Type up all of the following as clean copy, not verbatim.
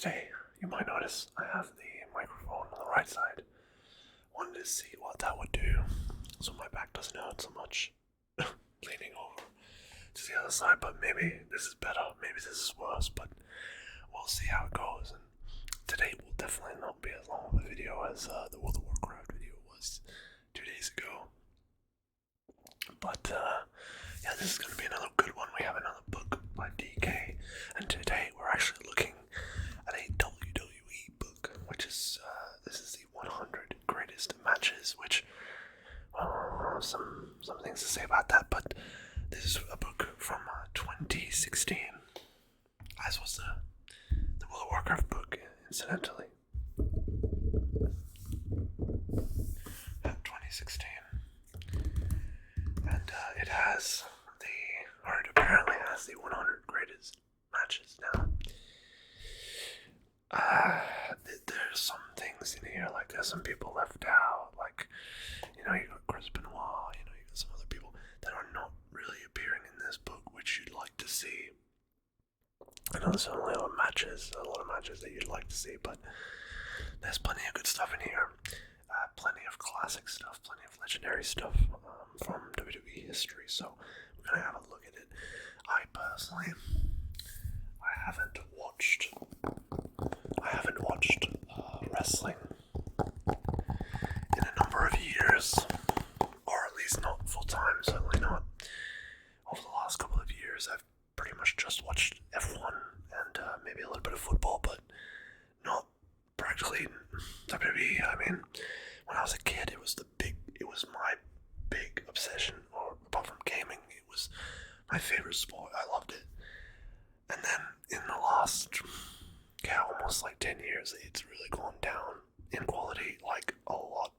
today you might notice I have the microphone on the right side. Wanted to see what that would do so my back doesn't hurt so much. Leaning over to the other side, but maybe this is better, maybe this is worse, but we'll see how it goes. And today will definitely not be as long of a video as the World of Warcraft video was 2 days ago. But yeah, this is going to be another good one. We have another book by DK, and today we're actually looking at a WWE book, which is this is the 100 greatest matches, which some things to say about that, but this is a book from 2016, as was the World of Warcraft book, incidentally. 2016. And it apparently has the 100 greatest matches now. There's some things in here, like there's some people left out, like, you got Chris Benoit, you got some other people that are not really appearing in this book, which you'd like to see. I know there's only a lot of matches that you'd like to see, but there's plenty of good stuff in here. Plenty of classic stuff, plenty of legendary stuff from WWE history, so we're going to have a look at it. I personally, I haven't watched wrestling in a number of years, or at least not full time, certainly not over the last couple of years. I've pretty much just watched F1 and maybe a little bit of football, but not practically WWE. I mean, when I was a kid, it was my big obsession, or apart from gaming, it was my favorite sport. I loved it. And then in the last, almost like 10 years, it's really gone down in quality, like a lot.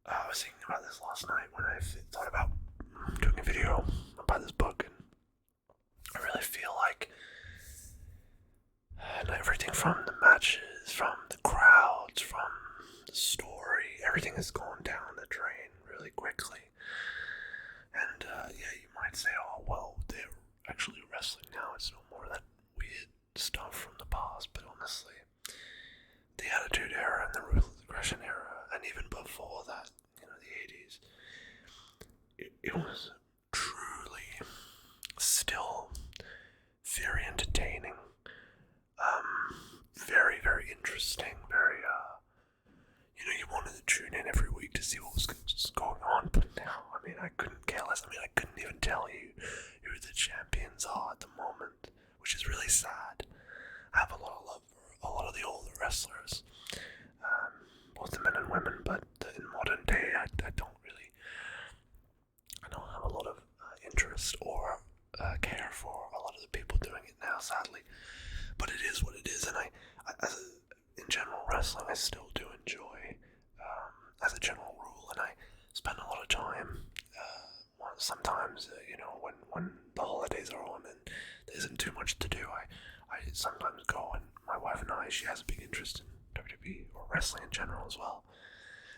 I was thinking about this last night when I thought about doing a video about this book, and I really feel like everything from the matches, from the crowds, from the story, everything has gone down the drain really quickly. And you might say, oh well, they're actually wrestling now, it's no more that weird stuff from the past, but honestly, the Attitude Era and the Ruthless Aggression Era, and even before that, the 80s, it was truly still very entertaining, very, very interesting, very, you wanted to tune in every week to see what was going on, but now, I couldn't care less. I couldn't even tell you who the champions are at the moment, which is really sad. I have a lot of love for a lot of the older wrestlers, both the men and women, but in modern day, I don't have a lot of interest or care for a lot of the people doing it now, sadly. But it is what it is, and in general wrestling, I still do enjoy, as a general rule, and I spend a lot of time, sometimes, when the holidays are on and there isn't too much to do, I sometimes go, and my wife and I, she has a big interest in WWE or wrestling in general as well,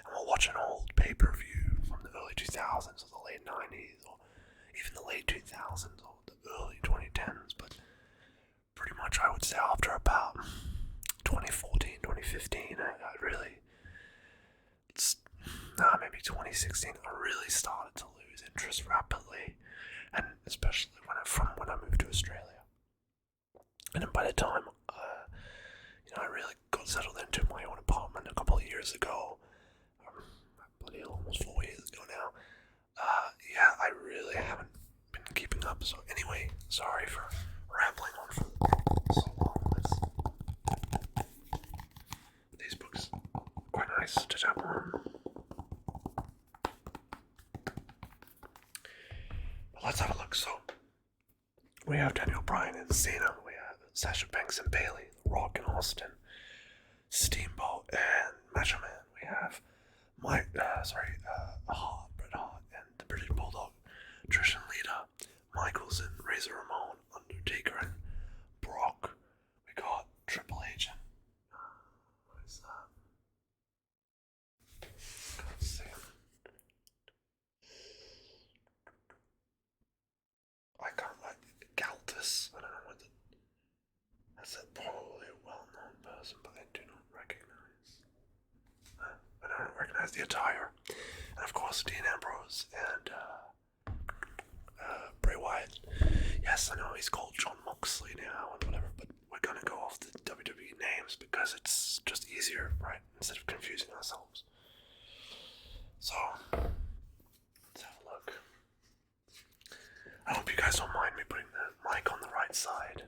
and we'll watch an old pay-per-view from the early 2000s or the late 90s or even the late 2000s or the early 2010s, but pretty much I would say after about 2014, 2015, maybe 2016, I really started to lose interest rapidly, and especially when I moved to Australia. And then by the time, I really got settled into my own apartment a couple of years ago, almost 4 years ago now, I really haven't been keeping up. So anyway, sorry for rambling on for so long. These books are quite nice to tap on. But let's have a look. So we have Daniel Bryan and Cena. We have Sasha Banks and Bayley, The Rock and Austin, Steamboat and Macho Man. We have Bret Hart and the British Bulldog, Trish and Lita, Michaels and Razor Ramon, Undertaker and Brock. We got Triple H and what is that? Can't see him. I can't, Galtus. I don't know what that's probably as the attire. And of course, Dean Ambrose and Bray Wyatt. Yes, I know he's called John Moxley now and whatever, but we're gonna go off the WWE names because it's just easier, right? Instead of confusing ourselves. So, let's have a look. I hope you guys don't mind me putting the mic on the right side.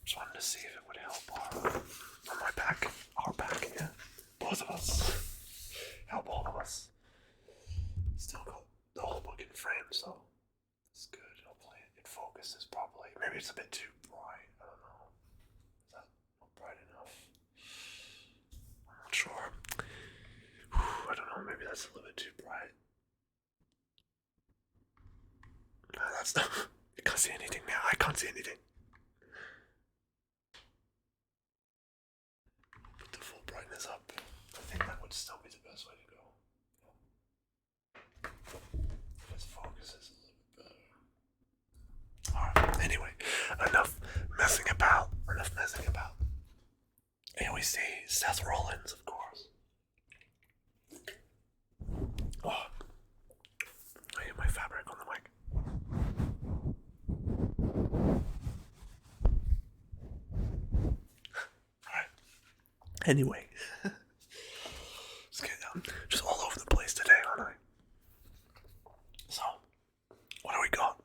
Just wanted to see if it would help our back, yeah. Both of us. Help all of us. Still got the whole book in frame, so it's good. Hopefully it focuses properly. Maybe it's a bit too bright. I don't know. Is that not bright enough? I'm not sure. I don't know. Maybe that's a little bit too bright. No, that's not. You can't see anything now. I can't see anything. Put the full brightness up. I think that would still be the best way to go. This focuses a little bit better. Alright, anyway, enough messing about. Here we see Seth Rollins, of course. Oh, I hit my fabric on the mic. Alright. Anyway. Let's get just all over the place today, aren't I? So, what do we got?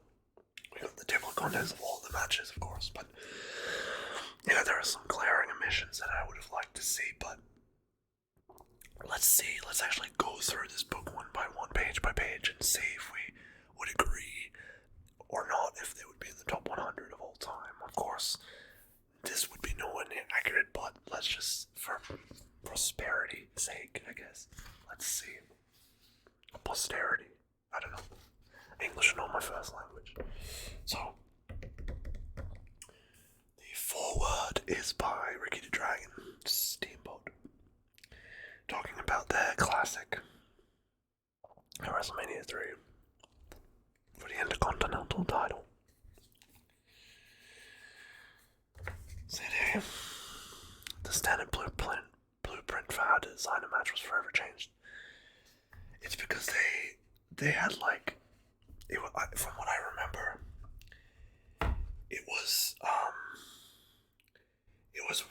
We got the table of contents of all the matches, of course, but yeah, there are some glaring omissions that I would have liked to see, but let's see. Let's actually go through this book one by one, page by page, and see if we would agree or not, if they would be in the top 100 of all time. Of course, this would be nowhere near accurate, but let's just, for prosperity's sake, I guess, let's see. Posterity. I don't know. English is not my first language. So, the foreword is by Ricky the Dragon Steamboat, talking about their classic at WrestleMania 3 for the Intercontinental title. CD. The standard blueprint for how to design a match was forever changed. It's because they had like, from what I remember, it was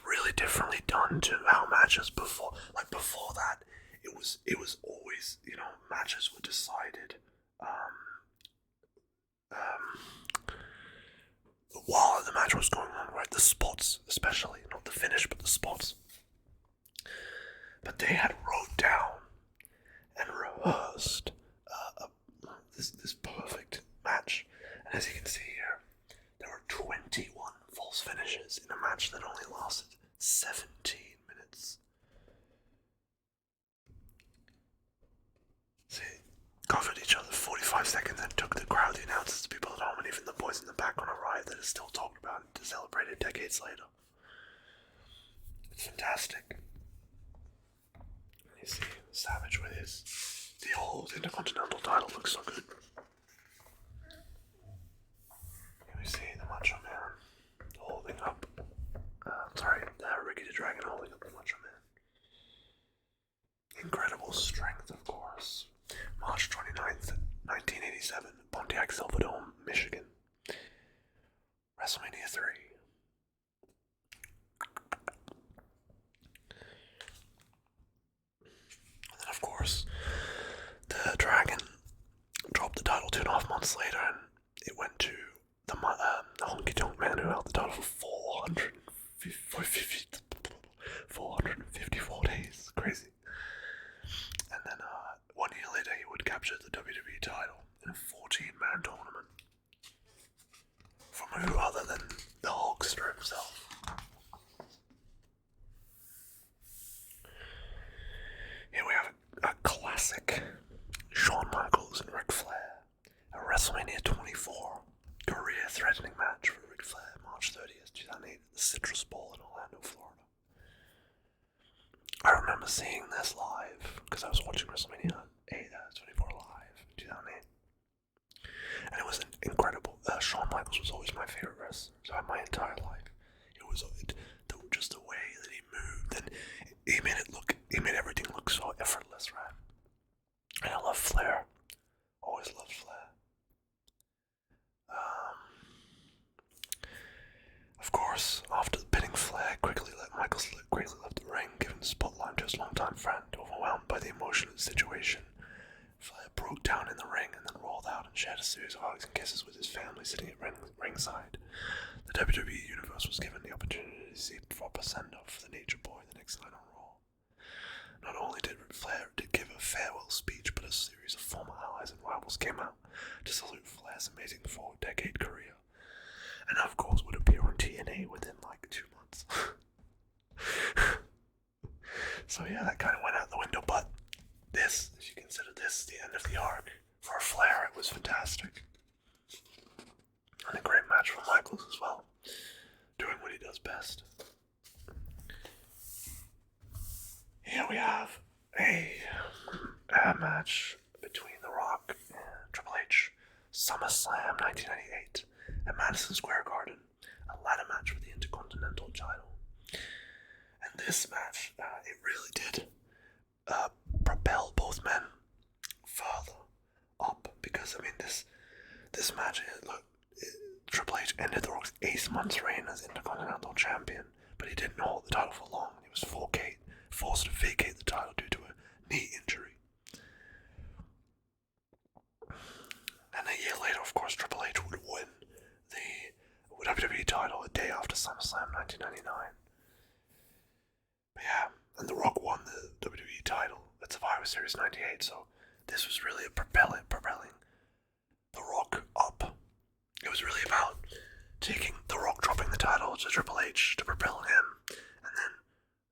really differently done to how matches before. Like before that, it was always, matches were decided while the match was going on, right? The spots, especially, not the finish, but the spots. But they had wrote down and rehearsed this perfect match. And as you can see here, there were 21 false finishes in a match that only lasted 17 minutes. See, covered each other 45 seconds and took the crowd, the announcers, the people at home, and even the boys in the back on a ride that is still talked about and celebrated decades later. It's fantastic. You see Savage with the old Intercontinental title looks so good. Here we see the Macho Man holding up, Ricky the Dragon holding up the Macho Man. Incredible strength, of course. March 29th, 1987, Pontiac Silverdome, Michigan. WrestleMania 3. And then, of course, the Dragon dropped the title 2.5 months later, and it went to the Honky Tonk Man, who held the title for 454 days. Crazy. And then 1 year later, he would capture the WWE title in a 14-man tournament from who other than the Hulkster himself. Here we have a classic Shawn Michaels and Ric Flair, a WrestleMania 24 career-threatening match for Ric Flair, March 30th, 2008, at the Citrus Bowl in Orlando, Florida. I remember seeing this live because I was watching WrestleMania 24 live in 2008, and it was incredible. Shawn Michaels was always my favorite wrestler, so my entire life. It was just the way that he moved, and he made everything look so effortless, right? And I love Flair. Always loved Flair. Of course, after the pinning Flair, Michaels quickly left the ring, giving the spotlight to his longtime friend. Overwhelmed by the emotion of the situation, Flair broke down in the ring and then rolled out and shared a series of hugs and kisses with his family sitting at ringside. The WWE Universe was given the opportunity to see a proper send-off for the Nature Boy the next night on Raw. Not only did Flair give a farewell speech, but a series of former allies and rivals came out to salute Flair's amazing 4-decade career. And of course would appear on TNA within like 2 months. So yeah, that kind of went out the window, but this, as you consider this the end of the arc, for Flair it was fantastic. And a great match for Michaels as well, doing what he does best. Here we have a match between The Rock and Triple H, SummerSlam 1998 at Madison Square Garden, a ladder match for the Intercontinental title. And this match, it really did propel both men further up, because I mean this match, Triple H ended The Rock's 8-month reign as Intercontinental Champion, but he didn't hold the title for long. He was forced to vacate the title due to a knee injury. And a year later, of course, Triple H would win the WWE title a day after SummerSlam 1999. But yeah, and The Rock won the WWE title at Survivor Series 98, so this was really propelling The Rock up. It was really about taking The Rock dropping the title to Triple H to propel him, and then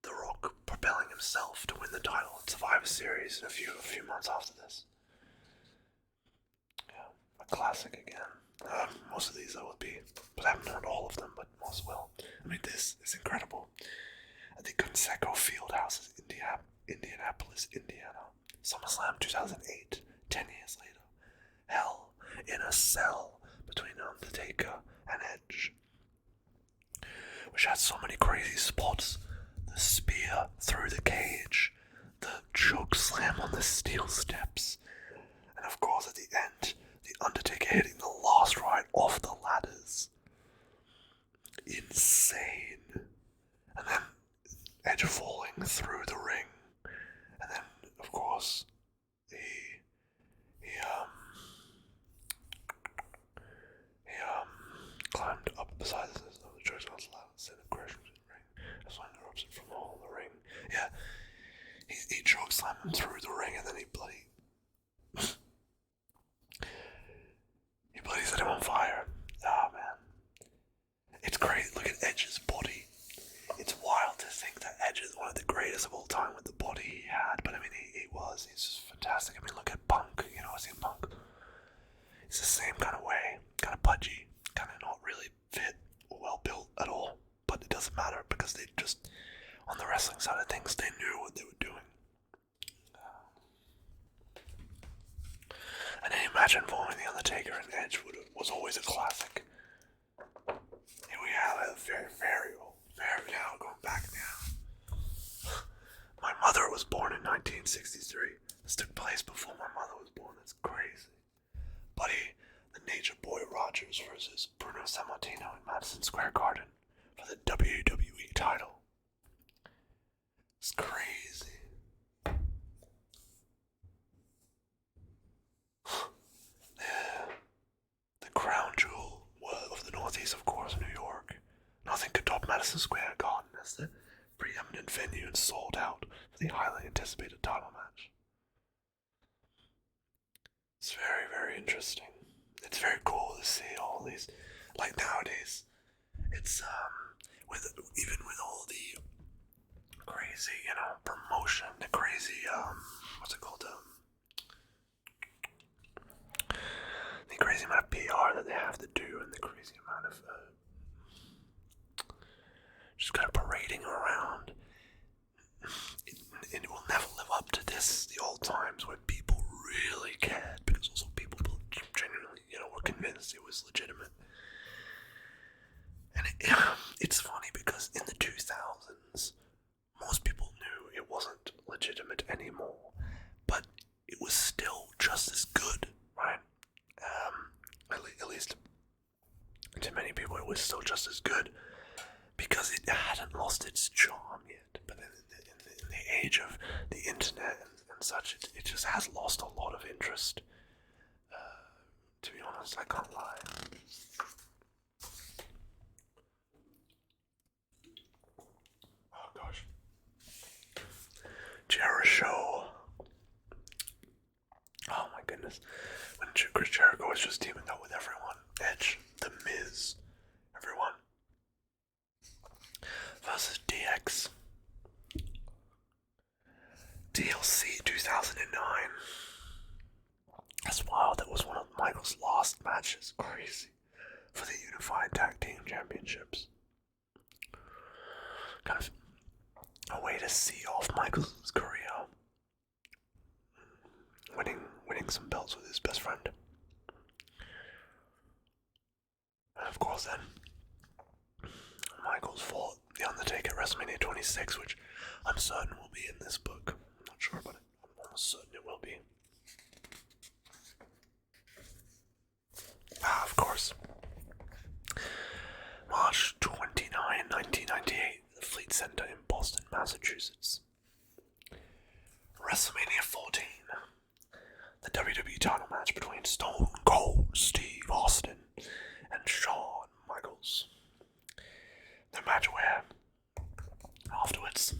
The Rock propelling himself to win the title at Survivor Series a few months after this. Yeah, a classic again. Most of these I will be, but I haven't heard all of them, but most will. I mean, this is incredible. At the Conseco Fieldhouse in Indianapolis, Indiana. SummerSlam 2008, 10 years later. Hell in a Cell between Undertaker and Edge, which had so many crazy spots. The spear through the cage, the choke slam on the steel steps, and of course at the end, the Undertaker hitting the last ride off the ladders. Insane. And then Edge falling through the ring, and then of course he climbed up beside the church on the ladder, said a crash in the ring. That's why interrupts it from the hole in the ring. Yeah, he choke slammed him through the ring, and then he bloody set him on fire. Oh man, it's great. Look at Edge's body. It's wild to think that Edge is one of the greatest of all time with the body he had, but I mean, he's just fantastic. I mean, look at Punk, see Punk. It's the same kind of way, kind of pudgy, kind of not really fit or well built at all, but it doesn't matter because they just, on the wrestling side of things, they knew what they were doing. And any match involving The Undertaker and Edge was always a classic. Here we have a very old, now going back now. My mother was born in 1963. This took place before my mother was born. That's crazy. Buddy, the Nature Boy Rogers versus Bruno Sammartino in Madison Square Garden for the WWE title. It's crazy. The crown jewel of the Northeast, of course, New York. Nothing could top Madison Square Garden as the preeminent venue and sold out for the highly anticipated title match. It's very interesting. It's very cool to see all these, like nowadays, it's even with all the crazy, promotion, the crazy, what's it called, the crazy amount of PR that they have to do, and the crazy amount of just kind of parading around. It will never live up to the old times when people really cared, because also people genuinely, were convinced it was legitimate. And it's funny because in the 2000s, most people knew because it hadn't lost its charm yet. But in the age of the internet and such, it just has lost a lot of interest. To be honest, I can't lie. Oh gosh. Jericho. Oh my goodness. When Chris Jericho was just teaming up with everyone. Edge, The Miz, everyone. Versus DX. DLC 2009. That's wild. That was one of Michael's last matches. Crazy. For the Unified Tag Team Championships. Kind of a way to see off Michael's career. Winning some belts with his best friend. And of course then, Michaels fought The Undertaker at WrestleMania 26, which I'm certain will be in this book. I'm not sure about it. I'm almost certain it will be. Of course. March 29, 1998, the Fleet Center in Boston, Massachusetts. WrestleMania 14. The WWE title match between Stone Cold Steve Austin and Shawn Michaels. The match where afterwards,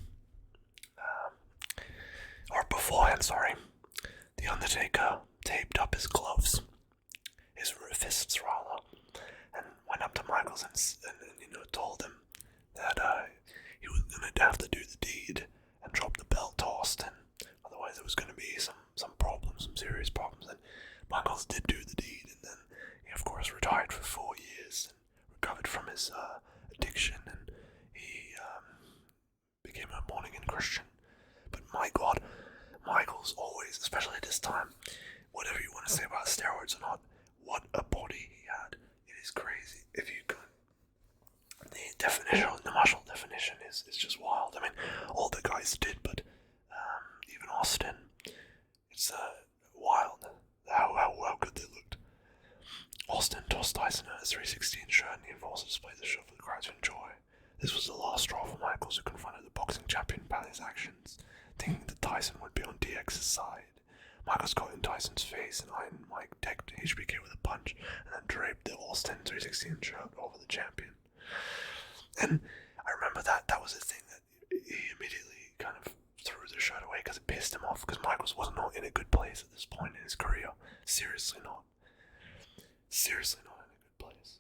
or beforehand, sorry, The Undertaker taped up his gloves, his fists rather, and went up to Michaels and told him that he was going to have to do the deed and drop the belt to Austin. Otherwise there was going to be some problems, some serious problems, and Michaels did do the deed, and then he of course retired for 4 years and recovered from his addiction, and he became a born-again Christian. But my God, Michaels always, especially at this time, whatever you want to say about steroids or not, what a body he had. It is crazy. If you could, the martial definition is just wild. I mean, all the guys did, but even Austin, it's wild how good they looked. Austin tossed Tyson at a 316 shirt, and he also displayed the show for the crowd to enjoy. This was the last straw for Michaels, who confronted the boxing champion about his actions, thinking that Tyson would be on DX's side. Michaels got in Tyson's face, and Iron Mike decked HBK with a punch, and then draped the Austin 316 shirt over the champion. And I remember that was the thing that he immediately kind of threw the shirt away because it pissed him off, because Michaels was not in a good place at this point in his career. Seriously not. Seriously not in a good place.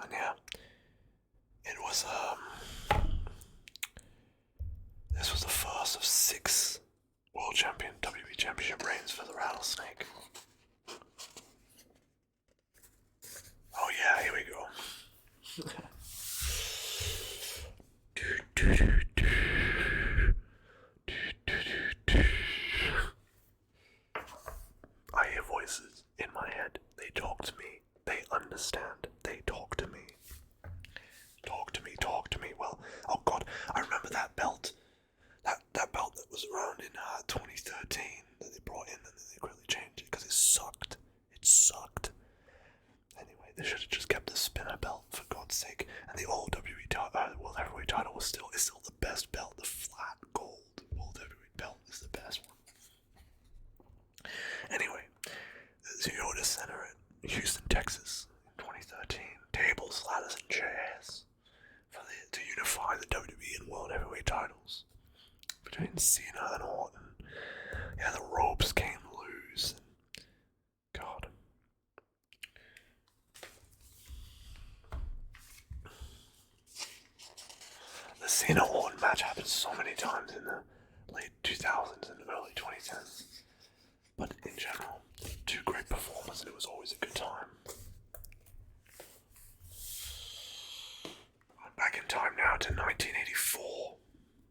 And yeah, it was this was the first of 6 World Champion WWE Championship reigns for the Rattlesnake. Oh yeah, here we go. I hear voices in my head. They talk to me. They understand. They talk to me. Talk to me. Well, oh God, I remember that belt. That belt that was around in 2013 that they brought in, and then they quickly changed it because it sucked. It sucked. Anyway, they should have just kept the spinner belt, for God's sake. And the old WWE World Heavyweight title is still the best belt. The flat gold World Heavyweight belt is the best one. Anyway, the Toyota Center in Houston, Texas, in 2013. Tables, ladders, and chairs to unify the WWE and World Heavyweight titles between Cena and Orton. Yeah, the ropes came loose. God. The Cena-Orton match happened so many times in the late 2000s and early 2010s. But in general, 2 great performers, and it was always a good time. Back in time now to 1984.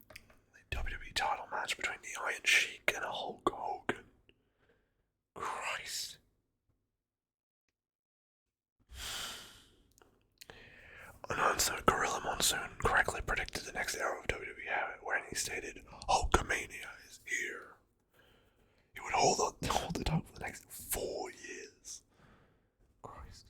The WWE title match between the Iron Sheik and Hulk Hogan. Christ. Announcer Gorilla Monsoon correctly predicted the next era of WWE when he stated, Hulkamania is here. He would hold the title for the next 4 years. Christ.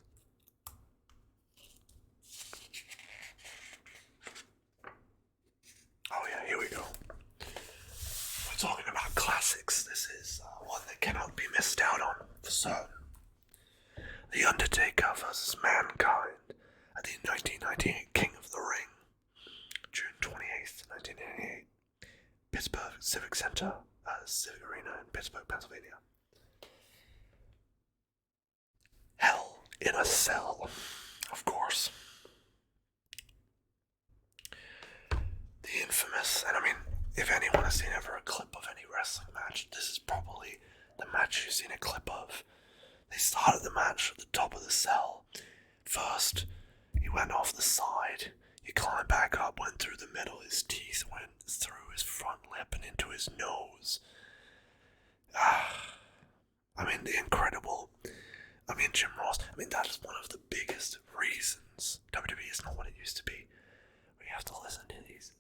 So, The Undertaker versus Mankind at the 1998 King of the Ring, June 28th, 1988, Pittsburgh Civic Center, Civic Arena in Pittsburgh, Pennsylvania. Hell in a Cell, of course. The infamous, and I mean, if anyone has seen ever a clip of any wrestling match, this is probably the match you've seen a clip of. They started the match at the top of the cell. First, he went off the side, he climbed back up, went through the middle, his teeth went through his front lip and into his nose. I mean, the incredible, Jim Ross, that is one of the biggest reasons WWE is not what it used to be. We have to listen to these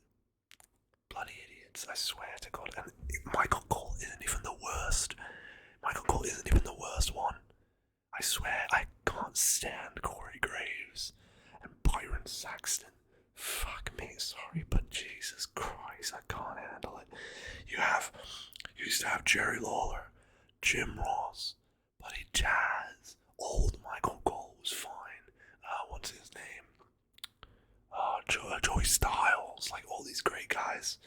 bloody idiots, I swear to God. And Michael Cole isn't even the worst. Michael Cole isn't even the worst one. I swear, I can't stand Corey Graves and Byron Saxton. Fuck me, sorry, but Jesus Christ, I can't handle it. You used to have Jerry Lawler, Jim Ross, Buddy Jazz, old Michael Cole was fine. What's his name? Joey Styles, like all these great guys.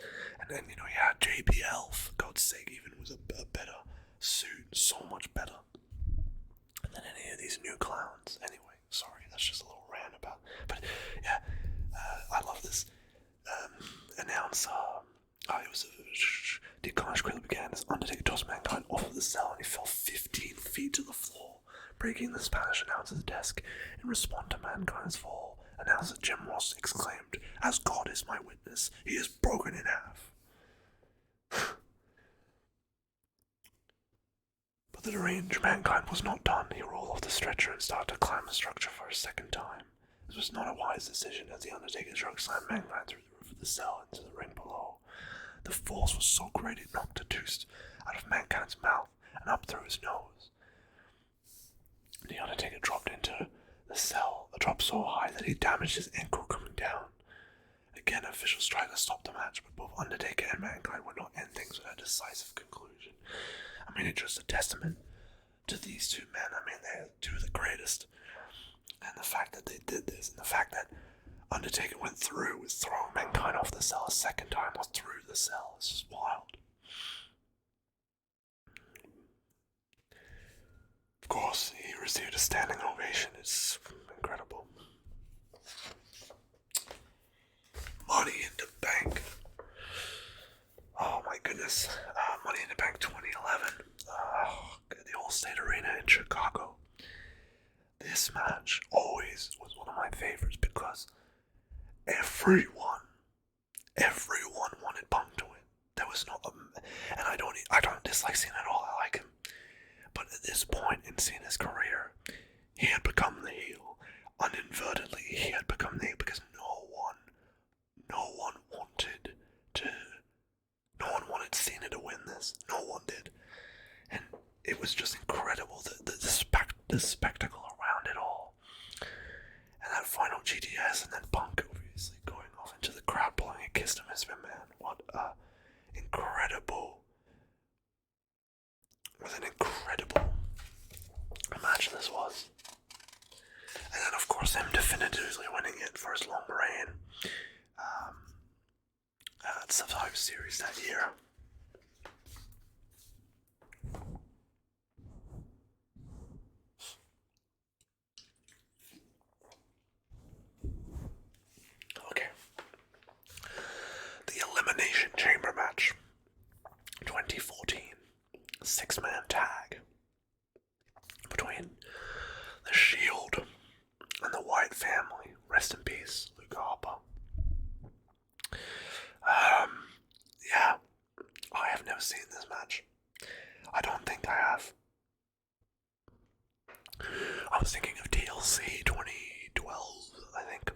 And then, you had JBL, for God's sake, even was a better suit, so much better than any of these new clowns. Anyway, sorry, that's just a little rant about. But yeah, I love this announcer. The carnage quickly began as Undertaker tossed Mankind off of the cell and he fell 15 feet to the floor, breaking the Spanish announcer's desk. In response to Mankind's fall, announcer Jim Ross exclaimed, "As God is my witness, he is broken in half." But the deranged Mankind was not done. He rolled off the stretcher and started to climb the structure for a second time. This was not a wise decision, as the Undertaker choke slammed Mankind through the roof of the cell into the ring below. The force was so great it knocked a tooth out of Mankind's mouth and up through his nose. The Undertaker dropped into the cell, a drop so high that he damaged his ankle coming down. Again, officials tried to stop the match, but both Undertaker and Mankind would not end things with a decisive conclusion. It's just a testament to these two men. They're two of the greatest. And the fact that they did this, and the fact that Undertaker went through with throwing Mankind off the cell a second time or through the cell, it's just wild. Of course, he received a standing ovation. It's incredible. Money in the Bank. Oh my goodness. Money in the Bank 2011. The Allstate Arena in Chicago. This match always was one of my favorites because everyone wanted Punk to win. There was no, and I don't dislike Cena at all. I like him. But at this point in Cena's career, he had become the heel. Uninadvertently, he had become the heel because no one wanted Cena to win this. No one did. And it was just incredible, the spectacle around it all. And that final GTS, and then Punk obviously going off into the crowd, blowing a kiss to Mr. Man. What an incredible match this was. And then, of course, him definitively winning it for his long reign at Survivor Series that year. Okay. The Elimination Chamber match, 2014, 6-man tag between the Shield and the Wyatt family. Rest in peace, Luke Harper. Yeah, I have never seen this match. I don't think I have. I was thinking of TLC 2012, I think.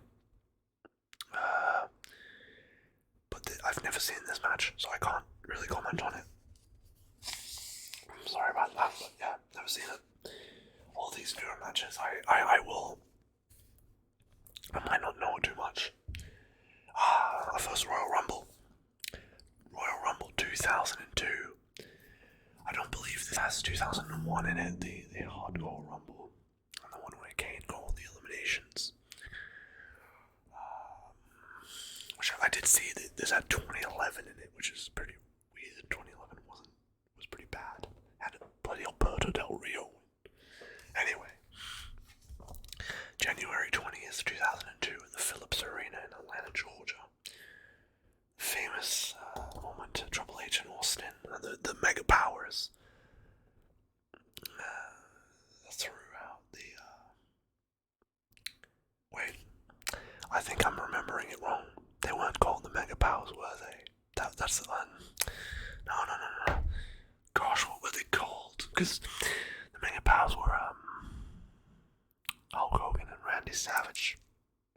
But I've never seen this match, so I can't really comment on it. I'm sorry about that, but yeah, never seen it. All these newer matches, I might not know too much. First Royal Rumble 2002. I don't believe this has 2001 in it, the Hardcore Rumble, and the one where Kane got all the eliminations. Which I did see that this had 2011 in it, which is pretty weird. 2011 was pretty bad. Had a bloody Alberto Del Rio. Anyway, January 20th, 2002, at the Phillips Arena in Atlanta, Georgia. Famous moment, Triple H and Austin, the Mega Powers throughout the. Wait, I think I'm remembering it wrong. They weren't called the Mega Powers, were they? That's the one. No. Gosh, what were they called? Because the Mega Powers were Hulk Hogan and Randy Savage.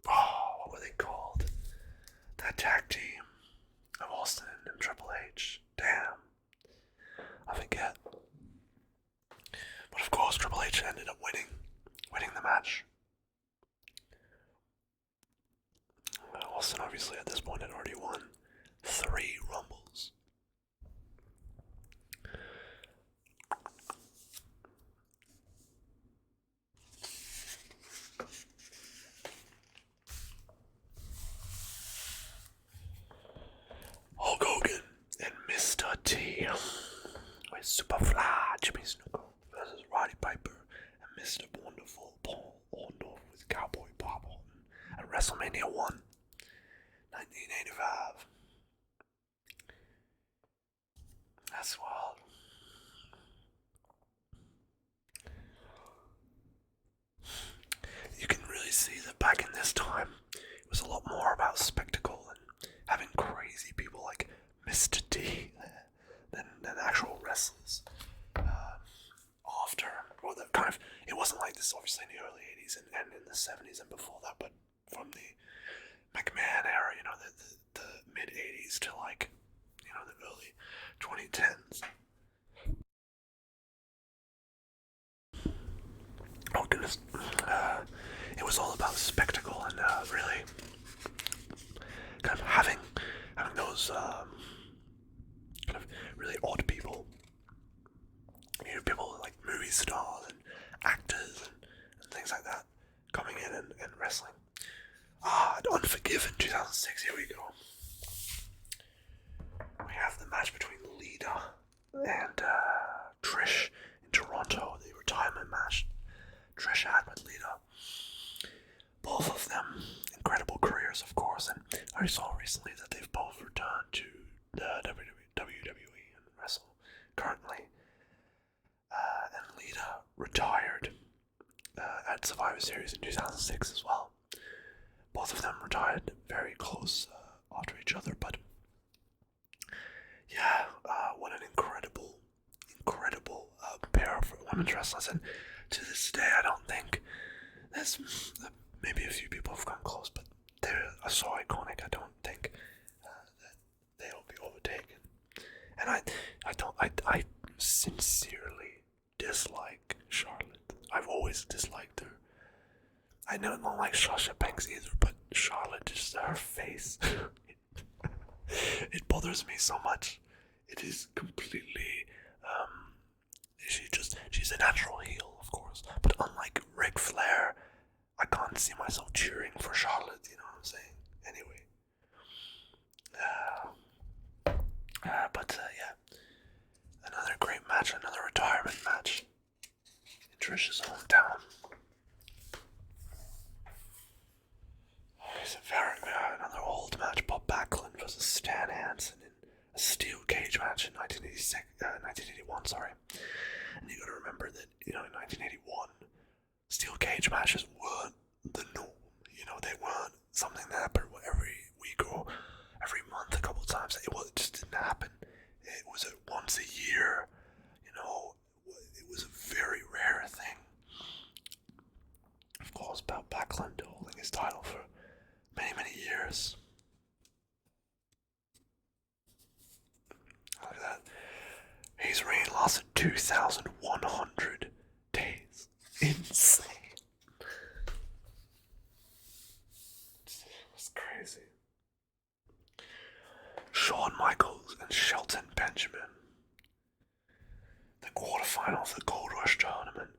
Oh, what were they called? That tag team of Austin and Triple H. Damn. I forget. But of course, Triple H ended up winning the match. Austin obviously at this point had already won 3 Rumbles. Hulk Hogan and Mr. T with Superfly Jimmy Snuka versus Roddy Piper and Mr. Wonderful Paul Orndorff with Cowboy Bob Orton at WrestleMania 1, 1985. That's wild. You can really see that back in this time, it was a lot more about spectacle and having crazy people like Mr. D than actual wrestlers. It wasn't like this obviously in the early 80s and in the 70s and before that, but from the McMahon era, the mid 80s to like, the early 2010s. Oh goodness. It was all about spectacle and really kind of having those kind of really odd people. People like movie stars and actors and things like that coming in and wrestling. Unforgiven 2006, here we go. We have the match between Lita and Trish in Toronto, the retirement match. Trish had with Lita. Both of them, incredible careers, of course, and I saw recently that they've both returned to the WWE and wrestle currently. And Lita retired at Survivor Series in 2006 as well. Both of them retired very close after each other, but yeah, what an incredible pair of women's wrestlers, and to this day I don't think there's maybe a few people have come close, but they're so iconic. I don't think that they'll be overtaken. And I sincerely dislike Charlotte. I've always disliked her. I don't like Sasha Banks either, but Charlotte, just her face, it bothers me so much. It is completely, she's a natural heel, of course, but unlike Ric Flair, I can't see myself cheering for Charlotte, you know what I'm saying? Anyway. Yeah. Another great match, another retirement match in Trish's hometown. It's another old match, Bob Backlund versus Stan Hansen in a steel cage match in 1981, sorry. And you gotta remember that, in 1981, steel cage matches weren't the norm. They weren't something that happened every week or every month, a couple of times. It just didn't happen. It was once a year, it was a very rare thing. Of course, Bob Backlund holding his title for many, many years. Look at that. His reign lasted 2,100 days. Insane. It's crazy. Shawn Michaels and Shelton Benjamin. the quarterfinal of the Gold Rush tournament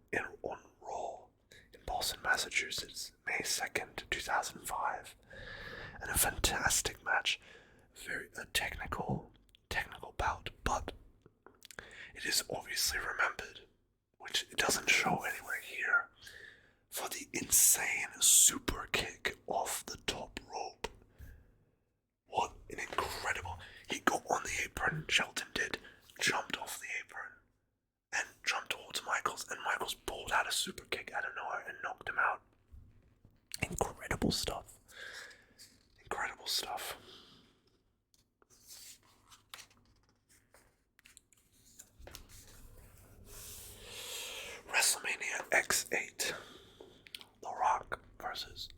on Raw in Boston, Massachusetts, May 2nd, 2005. And a fantastic match, a technical bout, but it is obviously remembered, which it doesn't show anywhere here, for the insane super kick off the top rope. What an incredible... He got on the apron, Shelton did, jumped off the apron, and jumped towards Michaels, and Michaels pulled out a super kick out of nowhere and knocked him out. Incredible stuff. Incredible stuff. WrestleMania X8. The Rock versus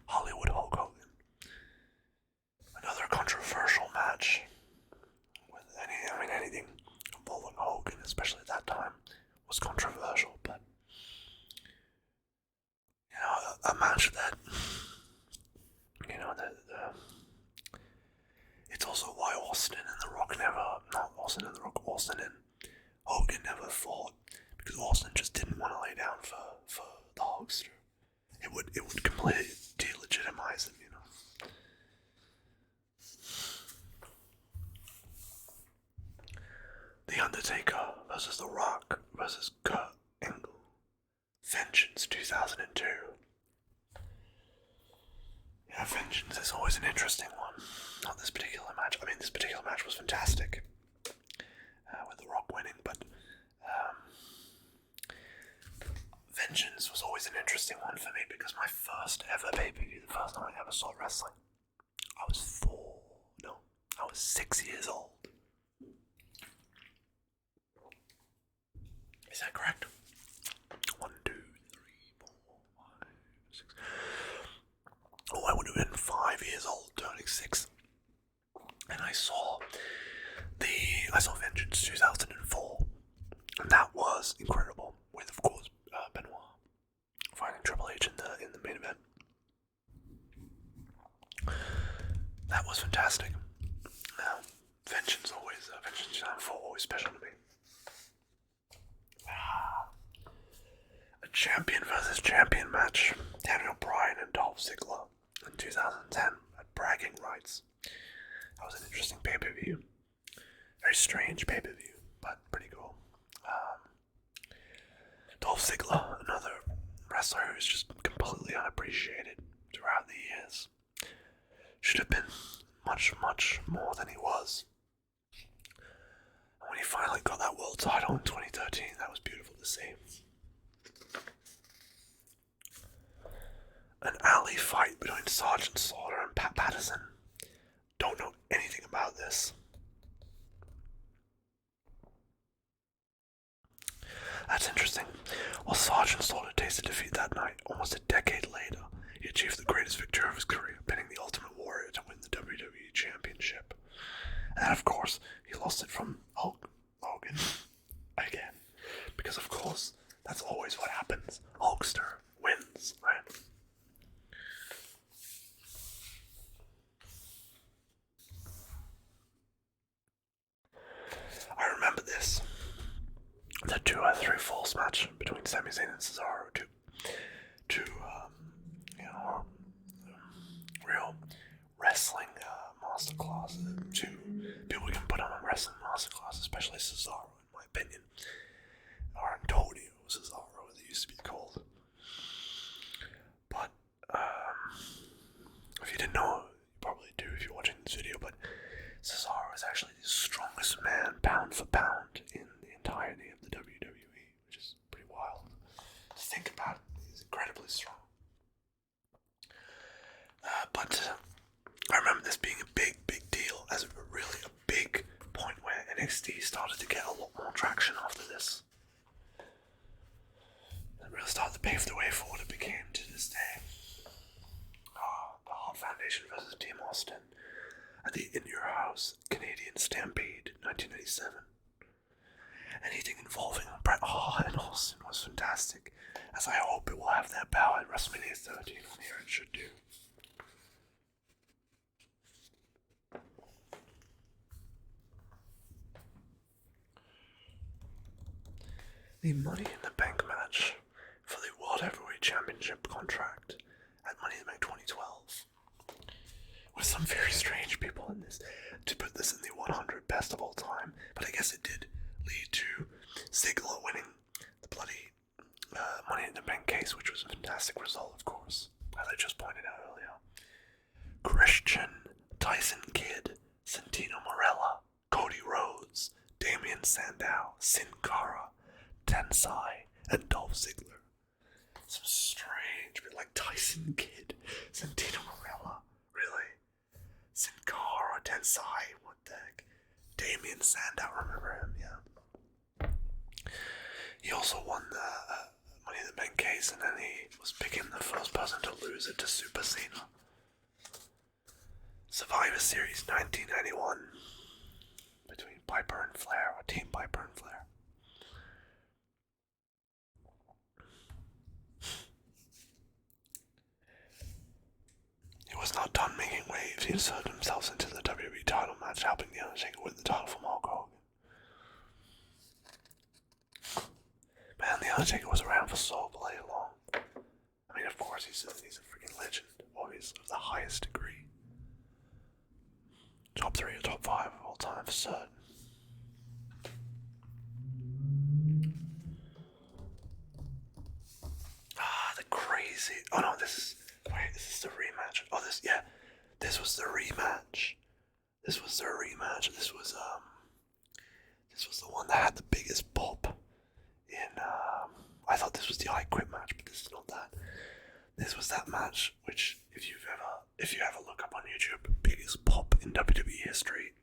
Hollywood Hulk Hogan. Another controversial match. With anything involving Hogan, especially at that time, was controversial, but a match that it's also why Austin and Hogan never fought, because Austin just didn't want to lay down for the Hulkster. It would completely delegitimize him, The Undertaker versus The Rock versus Kurt Angle. Vengeance 2002. Yeah, Vengeance is always an interesting one. Not this particular match. This particular match was fantastic, with The Rock winning, but Vengeance was always an interesting one for me, because my first ever pay-per-view, the first time I ever saw wrestling, I was 6 years old. Is that correct? 1, 2, 3, 4, 5, 6. Oh, I would have been 5 years old, turning 6. And I saw Vengeance 2004. And that was incredible. With, of course, Benoit fighting Triple H in the main event. That was fantastic. Vengeance 2004 always special to me. A champion versus champion match. Daniel Bryan and Dolph Ziggler in 2010 at Bragging Rights. That was an interesting pay-per-view. Very strange pay-per-view, but pretty cool. Dolph Ziggler, another wrestler who's just completely unappreciated throughout the years. Should have been much, much more than he was. And when he finally got that world title in 2013, that was beautiful to see. An alley fight between Sergeant Slaughter and Pat Patterson. Don't know anything about this. That's interesting. While Sergeant Slaughter tasted defeat that night, almost a decade later, he achieved the greatest victory of his career, pinning the Ultimate Warrior to win the WWE Championship. And of course, he lost it from Hogan again. Because of course, that's always what happens. Hulkster wins, right? I remember this. The 2-3 falls match between Sami Zayn and Cesaro. Two real wrestling masterclass. Two people can put on a wrestling masterclass, especially Cesaro, in my opinion. Or Antonio Cesaro, as it used to be called. But if you didn't know, you probably do if you're watching this video, but Cesaro is actually the strongest man, pound for pound, in the entirety of the WWE, which is pretty wild to think about. He's incredibly strong. But I remember this being a big, big deal, as really a big point where NXT started to get a lot more traction after this. It really started to pave the way for what it became to this day. The Hart Foundation versus Team Austin at the In Your House Canadian Stampede 1987. Anything involving Bret Hart and Austin was fantastic, as I hope it will have their power at WrestleMania 13 on here. It should do. the Money in the Bank match for the World Heavyweight Championship contract at Money in the Bank 2012. With some very strange people in this, to put this in the 100 best of all time, but I guess it did lead to Ziggler winning the bloody Money in the Bank case, which was a fantastic result, of course, as I just pointed out earlier. Christian, Tyson Kidd, Santino Marella, Cody Rhodes, Damian Sandow, Sin Cara, Tensai, and Dolph Ziggler. Some strange, but like Tyson Kidd, Santino Marella, really? Sin Cara, Tensai, what the heck? Damian Sandow, remember him, yeah. He also won the Money in the Bank case, and then he was became the first person to lose it to Super Cena. Survivor Series 1991 between Piper and Flair, or Team Piper and Flair. He was not done making waves. He inserted himself into the WWE title match, helping The Undertaker win the title from Hulk Hogan. Man, The Undertaker was around for so bloody long. I mean, of course, he's a freaking legend, obviously, of the highest degree. Top 3 or top 5 of all time for certain. The crazy. Oh no, this is the rematch. Oh, this was the rematch. This was the one that had the biggest pop in. I thought this was the I Quit match, but this is not that. This was that match, which if you ever look up on YouTube, biggest pop in WWE history.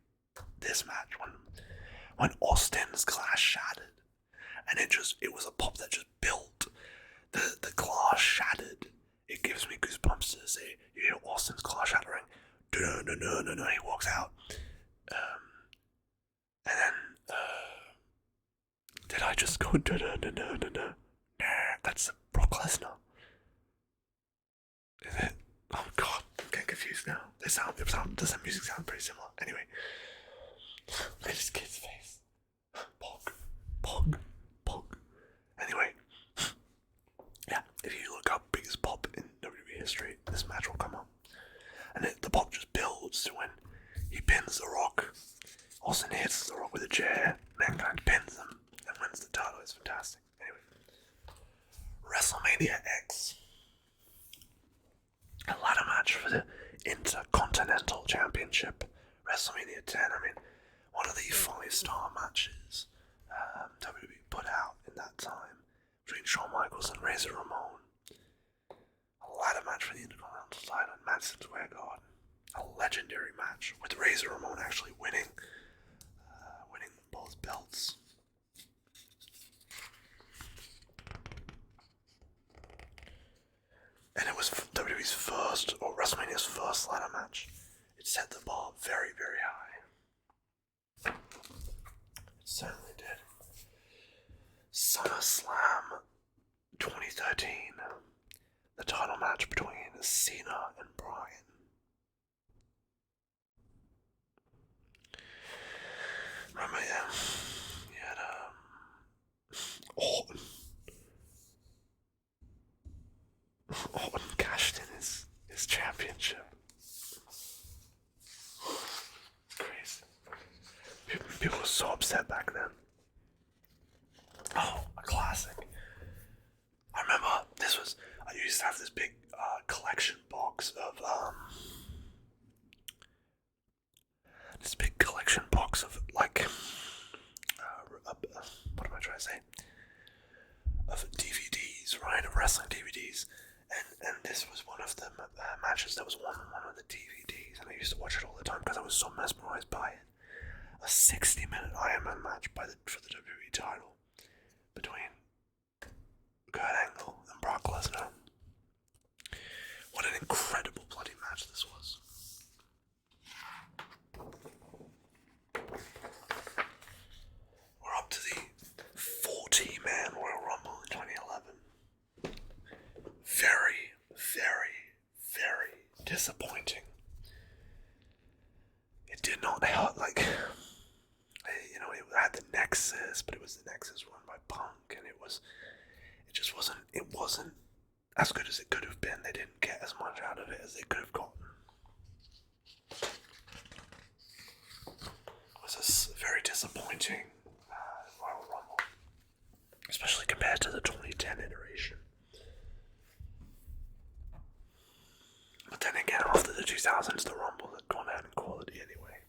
This match when Austin's glass shattered, and it was a pop that just built. The glass shattered. It gives me goosebumps to say you hear Austin's glass shattering. No, he walks out. And then did I just go no? That's Brock Lesnar. Is it? Oh god, I'm getting confused now. Does the music sound pretty similar? Anyway. Look at this kid's face. Pog. Anyway. Yeah, if you look up biggest pop in WWE history, this match will come up. And the pop just builds to when he pins The Rock. Austin hits The Rock with a chair. Mankind pins him and wins the title. It's fantastic. Anyway. WrestleMania X. A ladder match for the Intercontinental Championship. WrestleMania 10. I mean, one of the 5-star matches WWE put out in that time between Shawn Michaels and Razor Ramon. A ladder match for the Intercontinental title in Madison Square Garden. A legendary match with Razor Ramon actually winning both belts. And it was WWE's first, or WrestleMania's first ladder match. It set the bar very, very high. It certainly did. SummerSlam 2013. The title match between Cena and Bryan. Remember, you had Orton. Orton cashed in his championship. Crazy. People were so upset back then. Oh, a classic. I remember I used to have this big collection box of like what am I trying to say? Of DVDs, right? Of wrestling DVDs. And this was one of the matches that was one of the DVDs, and I used to watch it all the time because I was so mesmerized by it. A 60-minute Iron Man match for the WWE title between Kurt Angle and Brock Lesnar. What an incredible bloody match this was. We're up to the 40-man Royal Rumble in 2011. Very, very, very disappointing. It did not help, it had the Nexus, but it was the Nexus run by Punk, and it wasn't as good as it could have been. They didn't get as much out of it as they could have gotten. It was a very disappointing Royal Rumble, especially compared to the 2010 iteration. But then again, after the 2000s, the Rumble had gone down in quality anyway.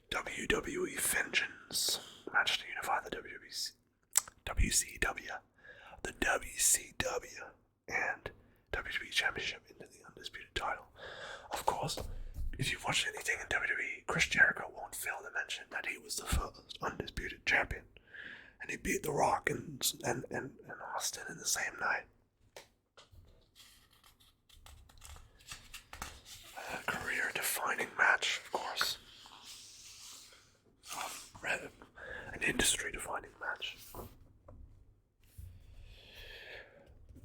WWE Vengeance match to unify the WCW, the WCW, and WWE Championship into the Undisputed title. Of course, if you've watched anything in WWE, Chris Jericho won't fail to mention that he was the first Undisputed Champion, and he beat The Rock and Austin in the same night. A career-defining match, of course. An industry-defining match.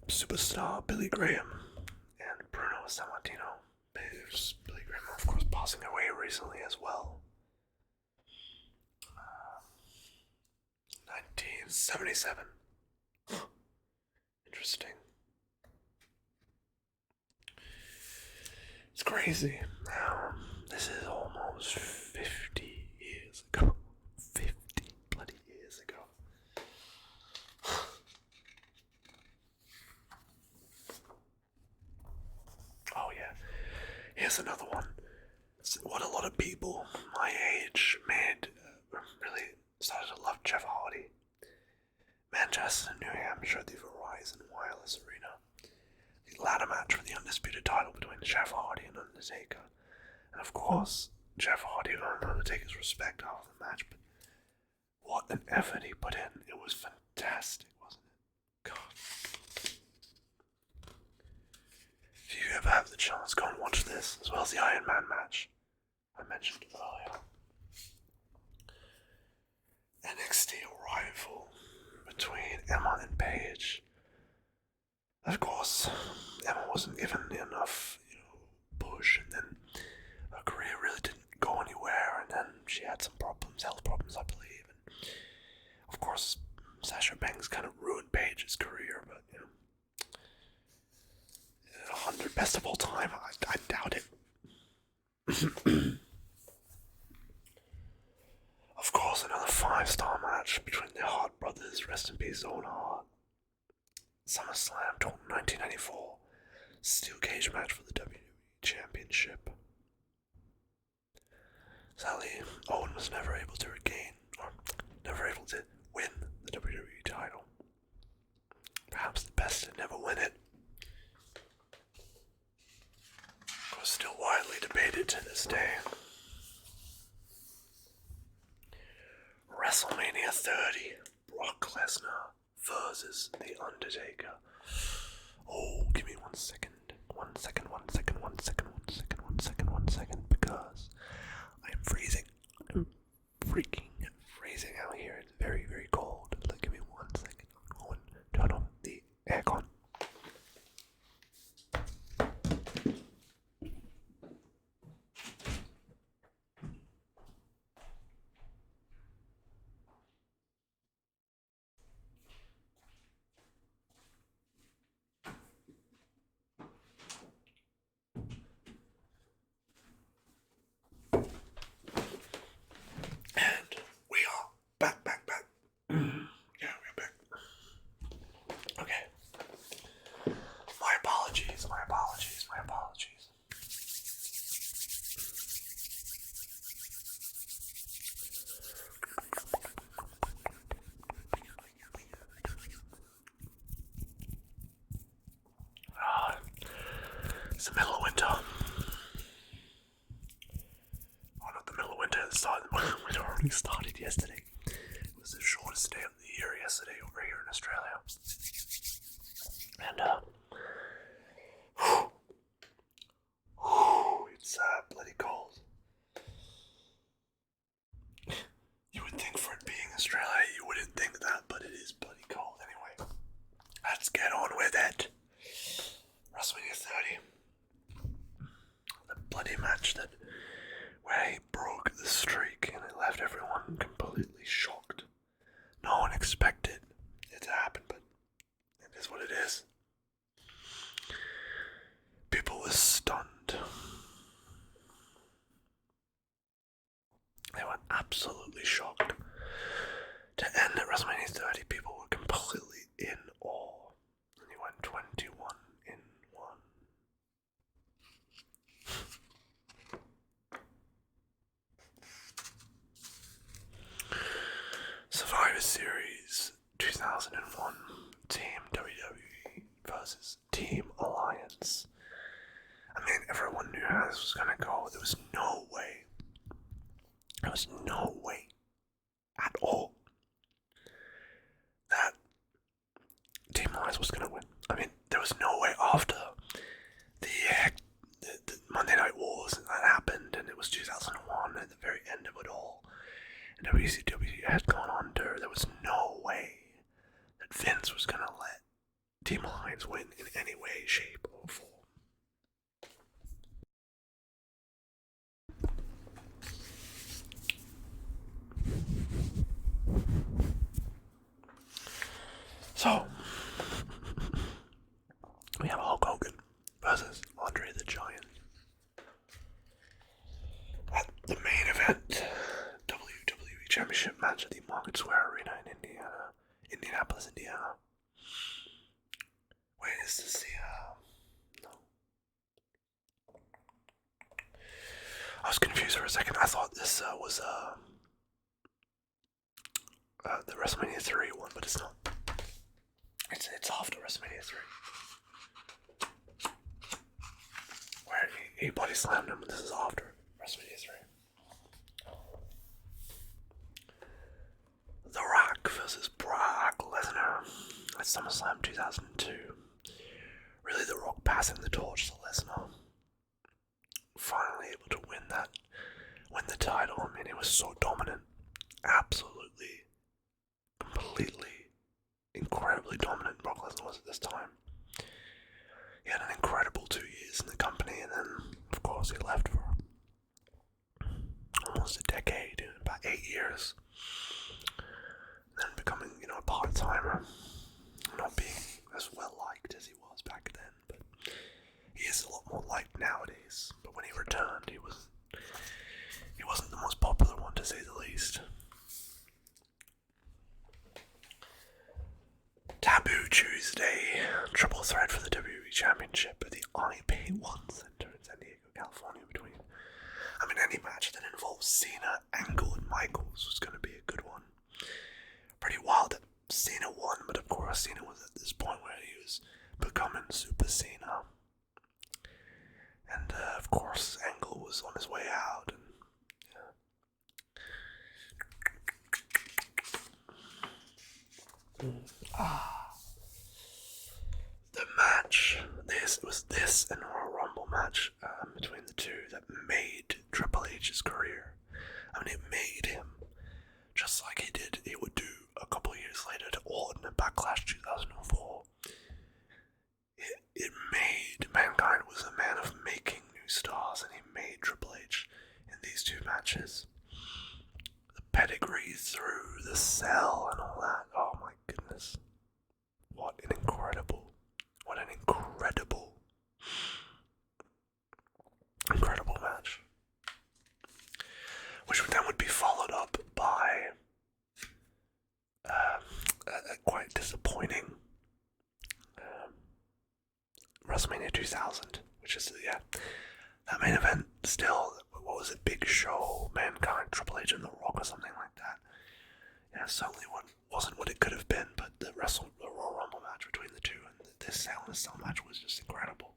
Superstar Billy Graham and Bruno Sammartino. Billy Graham, of course, passing away recently as well. 1977. Interesting. It's crazy. This is almost 50 years ago. 50 bloody years ago. Oh yeah. Here's another one. It's what a lot of people my age really started to love Jeff Hardy. Manchester, New Hampshire, the Verizon Wireless Arena. The ladder match for the Undisputed title between Jeff Hardy and Undertaker. And of course, Jeff Hardy earned Undertaker's respect after the match, but what an effort he put in. It was fantastic, wasn't it? God. If you ever have the chance, go and watch this, as well as the Iron Man match I mentioned earlier. NXT rival between Emma and Paige. Of course, Emma wasn't given enough, push, and then her career really didn't go anywhere, and then she had some problems, health problems, I believe, and of course, Sasha Banks kind of ruined Paige's career, but, 100 best of all time, I doubt it. Of course, another 5-star match between the Hart brothers, rest in peace, Owen Hart. SummerSlam 1994, steel cage match for the WWE Championship. Sadly, Owen was never able to win the WWE title. Perhaps the best to never win it. Was still widely debated to this day. WrestleMania 30, Brock Lesnar versus The Undertaker. Oh, give me 1 second. 1 second, because I am freezing. I'm freaking freezing out here. It's very, very cold. Give me 1 second. I'm going to turn on the aircon. It's the middle of winter. Oh, not the middle of winter, winter already started yesterday. It was the shortest day of the year yesterday over here in Australia. And, it's bloody cold. You would think for it being Australia, you wouldn't think that, but it is bloody cold anyway. Let's get on with it. WrestleMania 30. The bloody match where he broke the streak and it left everyone completely shocked. No one expected it to happen, but it is what it absolutely shocked. To end at WrestleMania 30, people were completely in awe. And he went 21 in 1. Survivor Series 2001, Team WWE versus Team Alliance. I mean, everyone knew how this was gonna go. There was no way at all that Team Alliance was gonna win. I mean, there was no way after the Monday Night Wars that happened, and it was 2001 at the very end of it all, and WCW had gone under. There was no way that Vince was gonna let Team Alliance win in any way, shape, or form. So, we have Hulk Hogan versus Andre the Giant. At the main event, WWE Championship match at the Market Square Arena in Indianapolis, Indiana. Wait, is this the, no. I was confused for a second. I thought this was the WrestleMania 3 one, but it's not. It's after WrestleMania 3. Where he body slammed him, but this is after WrestleMania 3. The Rock versus Brock Lesnar at SummerSlam 2002. Really, The Rock passing the torch to Lesnar. Finally able to win the title. I mean, it was so dominant. Absolutely, completely, incredibly dominant Brock Lesnar was at this time. He had an incredible 2 years in the company, and then, of course, he left for almost a decade, about 8 years. And then becoming, a part-timer, not being as well liked as he was back then, but he is a lot more liked nowadays. But when he returned, he wasn't the most popular one, to say the least. Taboo Tuesday, triple threat for the WWE Championship at the IP1 Center in San Diego, California. Any match that involves Cena, Angle, and Michaels was going to be a good one. Pretty wild that Cena won, but of course Cena was at this point where he was becoming Super Cena. And of course Angle was on his way out. The match, this and Royal Rumble match between the two that made Triple H's career. It made him, just like he would do a couple years later to Orton at Backlash 2004. It made Mankind was a man of making new stars, and he made Triple H in these two matches. The pedigree through the cell and all that. Oh my goodness. What an incredible match. Which then would be followed up by a quite disappointing WrestleMania 2000, which is, that main event still, what was it, Big Show, Mankind, Triple H and The Rock or something like that. Yeah, certainly wasn't what it could have been, but the Royal Rumble match between the two and this Hell in a Cell match was just incredible.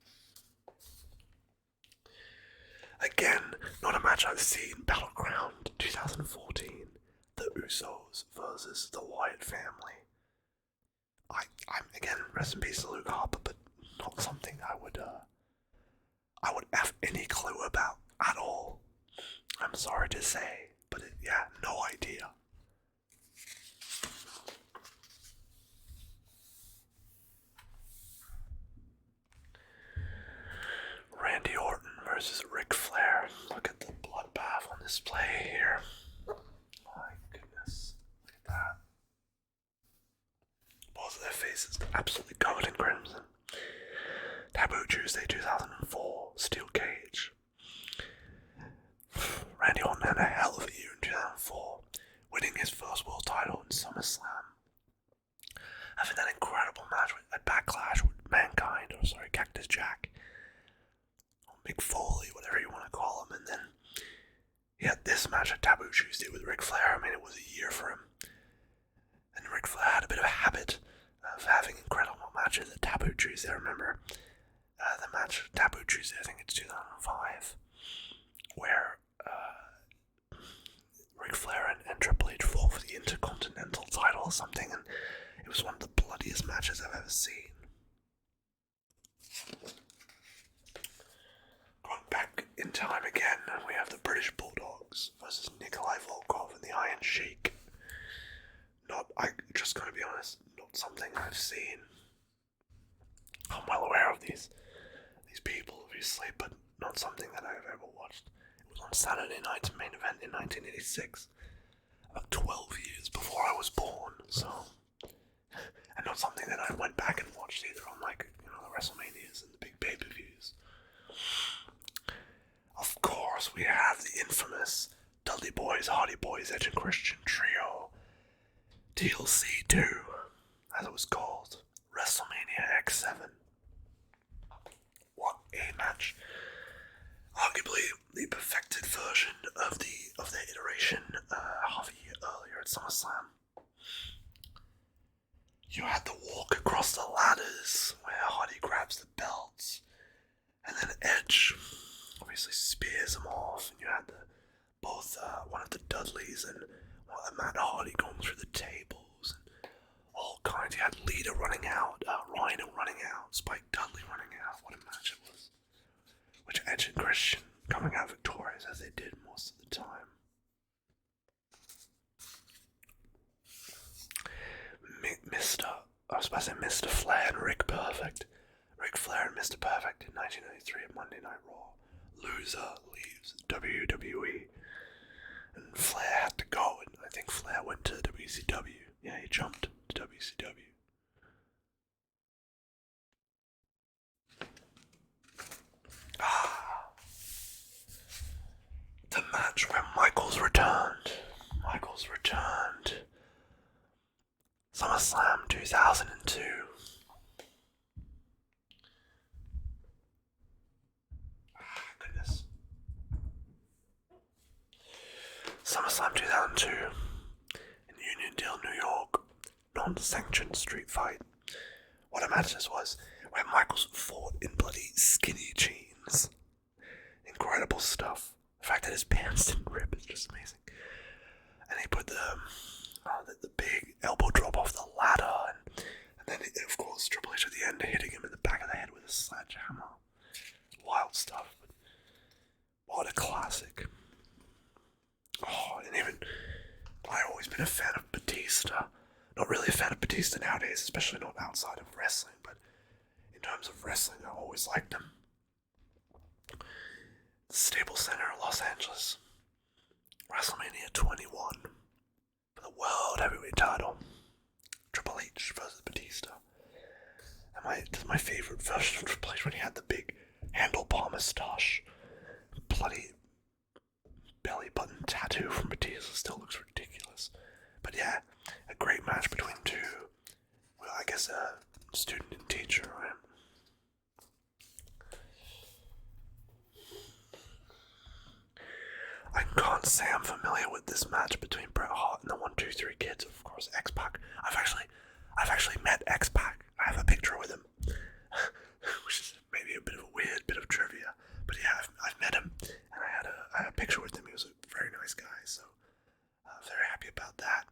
Again, not a match I've seen. Battleground 2014, the Usos versus the Wyatt family. I'm again, rest in peace to Luke Harper, but not something I would have any clue about at all. I'm sorry to say, but no idea. Randy Orton versus Ric Flair. Look at the bloodbath on display here. My goodness, look at that. Both of their faces absolutely covered in crimson. Taboo Tuesday 2004, Steel Cage. Randy Orton had a hell of a year in 2004. his match at Taboo Tuesday with Ric Flair. I mean, it was a year for him. And Ric Flair had a bit of a habit of having incredible matches at Taboo Tuesday. I remember the match at Taboo Tuesday, I think it's 2005, where Ric Flair and Triple H fought for the Intercontinental title or something, and it was one of the bloodiest matches I've ever seen. Going back in time again, we have the British Bulldogs versus Nikolai Volkov and the Iron Sheik. I'm just going to be honest, not something I've seen. I'm well aware of these people, obviously, but not something that I've ever watched. It was on Saturday night's main event in 1986, about 12 years before I was born, so... And not something that I went back and watched either on, like, the WrestleManias and the big pay-per-views. Of course, we have the infamous Dudley Boys, Hardy Boys, Edge and Christian trio, TLC 2, as it was called, WrestleMania X7. What a match! Arguably the perfected version of their iteration half a year earlier at SummerSlam. You had the walk across the ladders where Hardy grabs the belts, and then Edge obviously spears them off, and you had both one of the Dudleys and Matt Hardy going through the tables, and all kinds. You had Lita running out, Rhino running out, Spike Dudley running out. What a match it was. Which Edge and Christian coming out victorious as they did most of the time. Mr. Flair and Rick Perfect. Ric Flair and Mr. Perfect in 1993 at Monday Night Raw. Loser leaves WWE. And Flair had to go, and I think Flair went to WCW. Yeah, he jumped to WCW. The match where Michaels returned. SummerSlam 2002. Goodness. SummerSlam 2002 in Uniondale, New York. Non-sanctioned street fight. What a match this was, where Michaels fought in bloody skinny jeans. Incredible stuff. The fact that his pants didn't rip is just amazing. And he put the big elbow drop off the ladder, and then of course Triple H at the end hitting him in the back of the head with a sledgehammer. Wild stuff. But what a classic. Oh, and even I've always been a fan of Batista. Not really a fan of Batista nowadays, especially not outside of wrestling, but in terms of wrestling, I always liked him. The Staples Center, Los Angeles. WrestleMania 21 for the World Heavyweight title. Triple H versus Batista. And my favorite version of Triple H when he had the big handlebar moustache. Bloody belly button tattoo from Batista still looks ridiculous. But yeah, a great match between two, well, I guess a student and teacher, right? I can't say I'm familiar with this match between Bret Hart and the 1-2-3 Kids, of course, X-Pac. I've actually met X-Pac. I have a picture with him, which is maybe a bit of a weird bit of trivia. But yeah, I've met him, and I had a picture with him. He was a very nice guy, so very happy about that.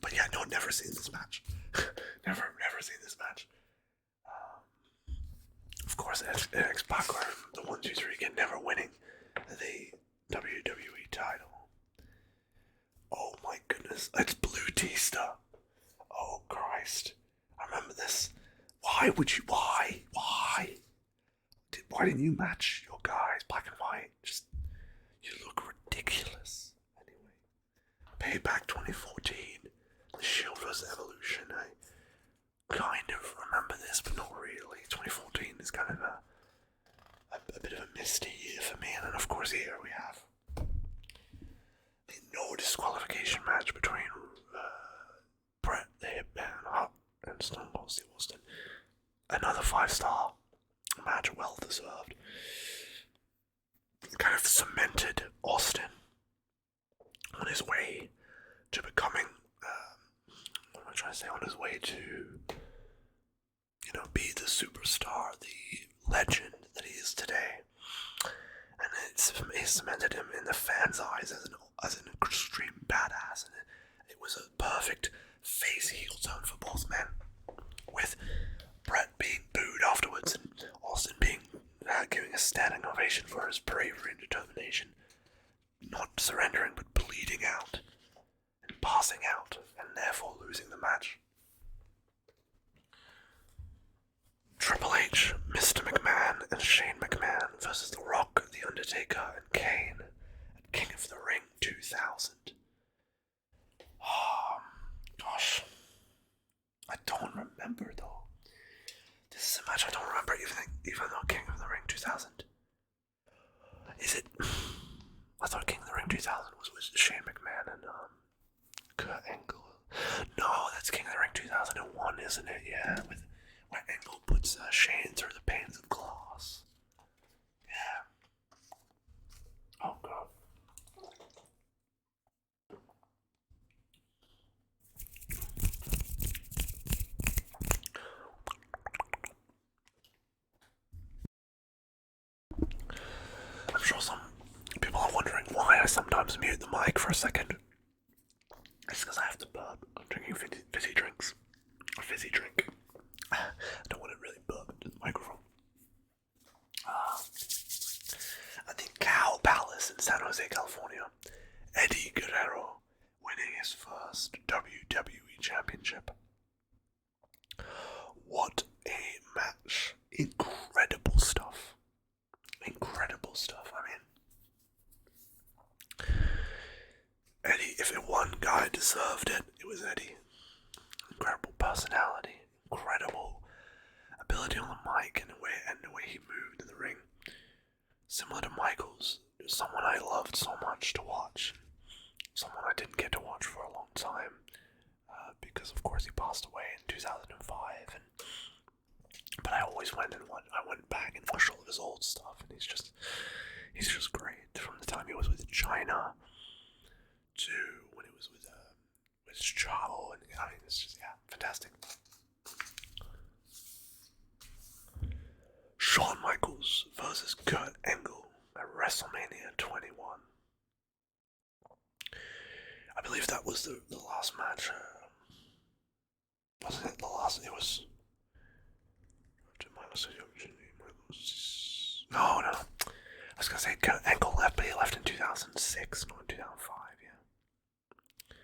But yeah, no, never seen this match. never seen this match. Of course, X-Pac or the 1-2-3 Kid never winning the WWE title. Oh my goodness, it's Blue Tista. Oh Christ, I remember this. Why didn't you match your guys black and white? You look ridiculous. Anyway, Payback 2014, The Shield vs. Evolution. I kind of remember this, but not really. 2014 is kind of a bit of a misty year for me, and then of course here we have the no disqualification match between Bret the Hitman Hart and Stone Cold Steve Austin. Another 5-star match, well deserved. kind of cemented Austin on his way to becoming, what am I trying to say, on his way to, be the superstar, the legend that he is today. And it cemented him in the fans' eyes as an extreme badass, and it was a perfect face-heel turn for both men, with Bret being booed afterwards and Austin being giving a standing ovation for his bravery and determination, not surrendering but bleeding out and passing out, and therefore losing the match. Triple H, Mr. McMahon, and Shane McMahon versus The Rock, The Undertaker, and Kane at King of the Ring 2000. Oh, gosh. I don't remember, though. This is a match I don't remember, even though King of the Ring 2000. Is it? I thought King of the Ring 2000 was Shane McMahon and Kurt Angle. No, that's King of the Ring 2001, isn't it? Yeah, where Angle puts Shane through the panes of glass. Yeah. Oh god. I'm sure some people are wondering why I sometimes mute the mic for a second. It's because I have to burp. I'm drinking fizzy drinks. A fizzy drink. I don't want to really burp into the microphone. At the Cow Palace in San Jose, California, Eddie Guerrero winning his first WWE Championship. What a match. Incredible stuff. Incredible stuff. I mean, Eddie, if one guy deserved it, it was Eddie. Incredible personality, incredible ability on the mic and the way he moved in the ring. Similar to Michaels, someone I loved so much to watch. Someone I didn't get to watch for a long time because, of course, he passed away in 2005. But I always went back and watched all of his old stuff, and he's just great. From the time he was with China to when he was with Chao, and I mean, it's just fantastic. Shawn Michaels versus Kurt Angle at WrestleMania 21. I believe that was the last match. Wasn't it the last? It was. No. I was gonna say Kurt Angle left, but he left in 2006, not in 2005. Yeah.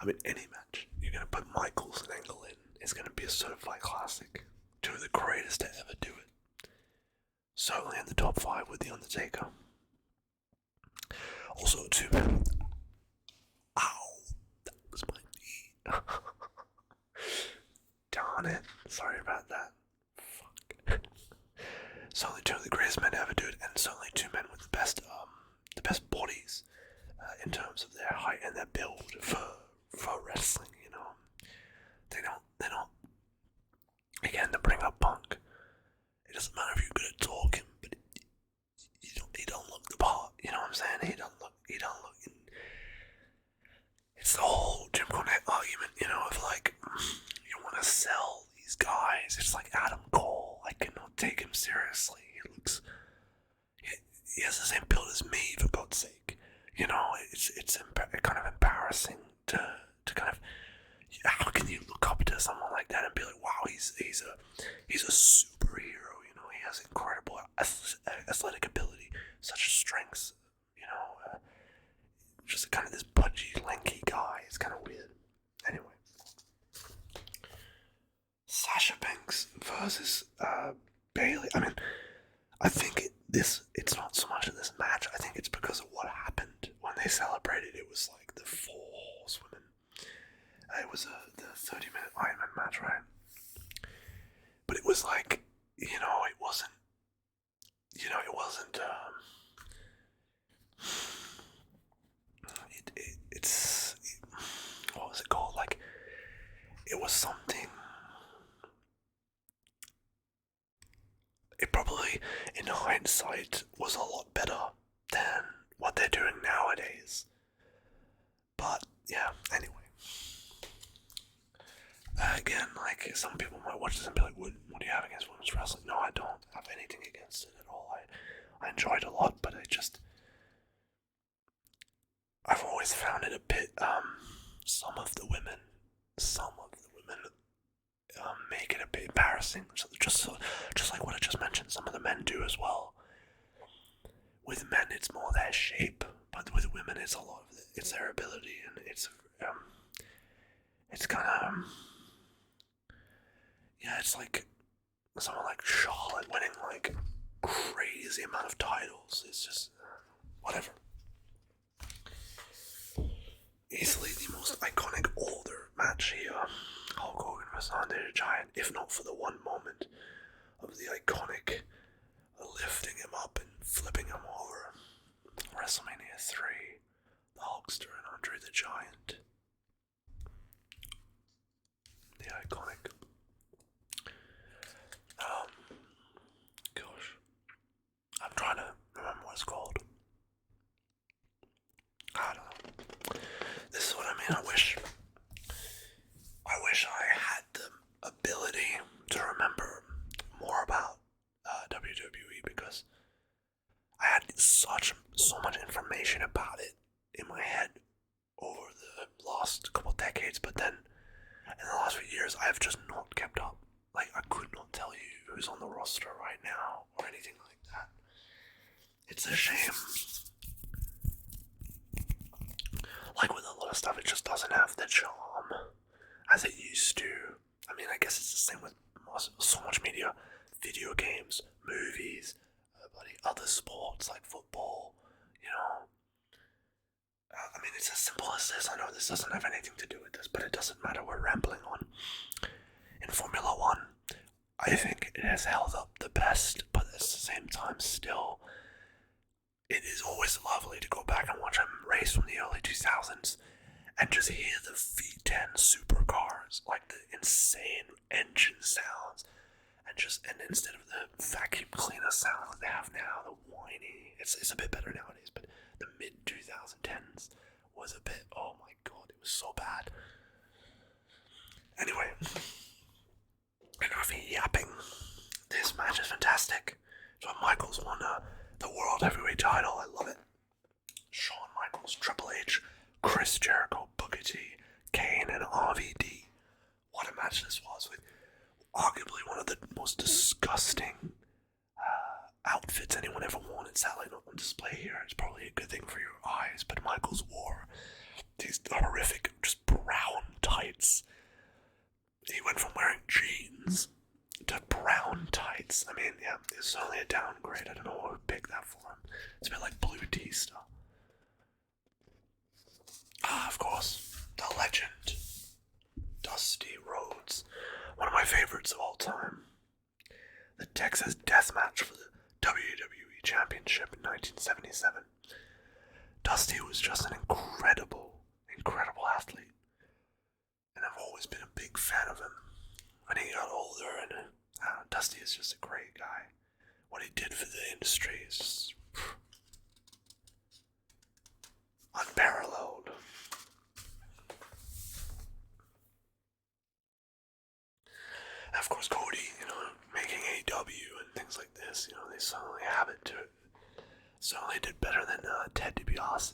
I mean, any match you're gonna put Michaels and Angle in is gonna be a certified classic. Two of the greatest to ever do it. Certainly in the top 5 with The Undertaker. Also, two men. Ow! That was my knee. Darn it. Sorry about that. Fuck. Certainly two of the greatest men to ever do it, and certainly two men with the best bodies in terms of their height and their build for wrestling. They don't. Again, to bring up Punk, it doesn't matter if you're good at talking, but he don't look the part. You know what I'm saying? He don't look. It's the whole Jim Cornette argument, of like, you want to sell these guys. It's like Adam Cole. I cannot take him seriously. He has the same build as me, for God's sake. It's kind of embarrassing to kind of. How can you look up to someone like that and be like, wow, he's a superhero? He has incredible athletic ability, such strengths. Just kind of this pudgy, lanky guy. It's kind of weird. Anyway, Sasha Banks versus Bayley. I mean, I think it's not so much in this match. I think it's because of what happened when they celebrated. It was like the 4 horsewomen. It was the 30-minute Iron Man match, right? But it was like, it wasn't. What was it called? Like, it was something. it probably, in hindsight, was a lot better than what they're doing nowadays. But, yeah, anyway. Again, like, some people might watch this and be like, what do you have against women's wrestling? No, I don't have anything against it at all. I enjoy it a lot, but I've always found it a bit, some of the women make it a bit embarrassing. Just like what I just mentioned, some of the men do as well. With men, it's more their shape, but with women, it's a lot of it's their ability, and it's kind of it's like someone like Charlotte winning like crazy amount of titles. It's just whatever. Easily the most iconic older match here. Hulk Hogan vs. Andre the Giant, if not for the one moment of the iconic lifting him up and flipping him over. WrestleMania 3, the Hulkster and Andre the Giant. The iconic. Gosh. I'm trying to remember what it's called. I don't know. This is what I mean. I wish I had the ability to remember more about WWE, because I had so much information about it in my head over the last couple of decades, but then in the last few years I've just not kept up. Like, I could not tell you who's on the roster right now or anything like that. It's a shame. Like with a lot of stuff, it just doesn't have the charm as it used to. I mean, I guess it's the same with so much media, video games, movies, other sports like football, you know. I mean, it's as simple as this. I know this doesn't have anything to do with this, but it doesn't matter. We're rambling on. In Formula One, I think it has held up the best, but at the same time, still, it is always lovely to go back and watch a race from the early 2000s and just hear the V10 supercars, like the insane engine sounds, and instead of the vacuum cleaner sound that they have now, the whiny, it's a bit better nowadays, but the mid 2010s was a bit, oh my god, it was so bad. Anyway, enough yapping. This match is fantastic. Shawn Michaels won the World Heavyweight title. I love it. Shawn Michaels, Triple H, Chris Jericho, Booker T, Kane, and RVD. What a match this was, with arguably one of the most disgusting outfits anyone ever worn. It's sadly not on display here. It's probably a good thing for your eyes, but Michaels wore these horrific, just brown tights. He went from wearing jeans to brown tights. I mean, yeah, it's certainly a downgrade. I don't know what would pick that for him. It's a bit like Blue Tista. Of course, the legend, Dusty Rhodes, one of my favorites of all time. The Texas Death Match for the WWE Championship in 1977. Dusty was just an incredible athlete, and I've always been a big fan of him. When he got older, and Dusty is just a great guy. What he did for the industry is just unparalleled. And of course, Cody, making AW and things like this, they suddenly have it to it. Certainly did better than Ted DiBiase.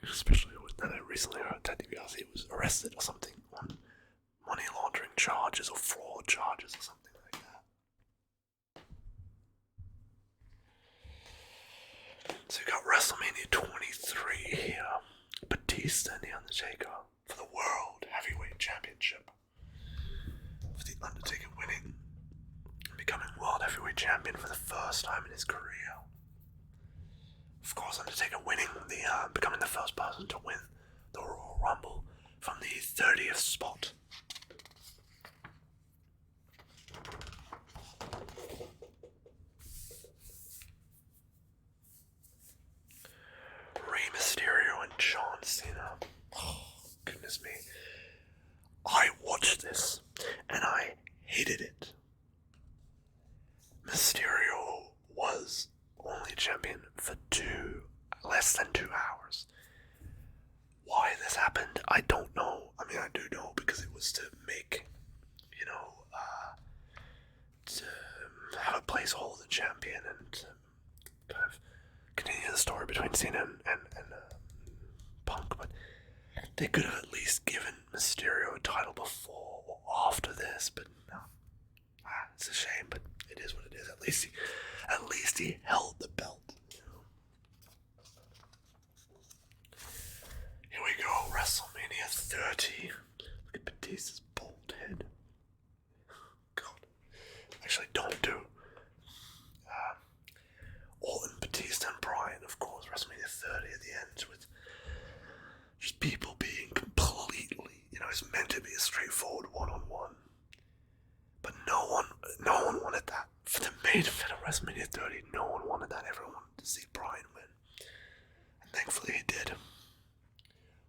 Especially when I recently heard Ted DiBiase was arrested or something on money laundering charges or fraud charges or something like that. So you got WrestleMania 23 here. Batista and The Undertaker for the World Heavyweight Championship. With The Undertaker winning and becoming World Heavyweight Champion for the first time in his career. Of course, Undertaker winning becoming the first person to win the Royal Rumble from the 30th spot. Rey Mysterio and John Cena. Oh, goodness me. I watched this and I hated it. champion and kind of continue the story between Cena and Punk, but they could have at least given Mysterio a title before or after this, but no. It's a shame, but it is what it is. At least he held the belt. Here we go, WrestleMania 30. Look at Batista's bald head. God. Actually, don't do. Orton, Batista, and Bryan, of course, WrestleMania 30 at the end, with just people being completely, it's meant to be a straightforward one-on-one. But no one wanted that. For the main event of WrestleMania 30, no one wanted that. Everyone wanted to see Bryan win. And thankfully he did.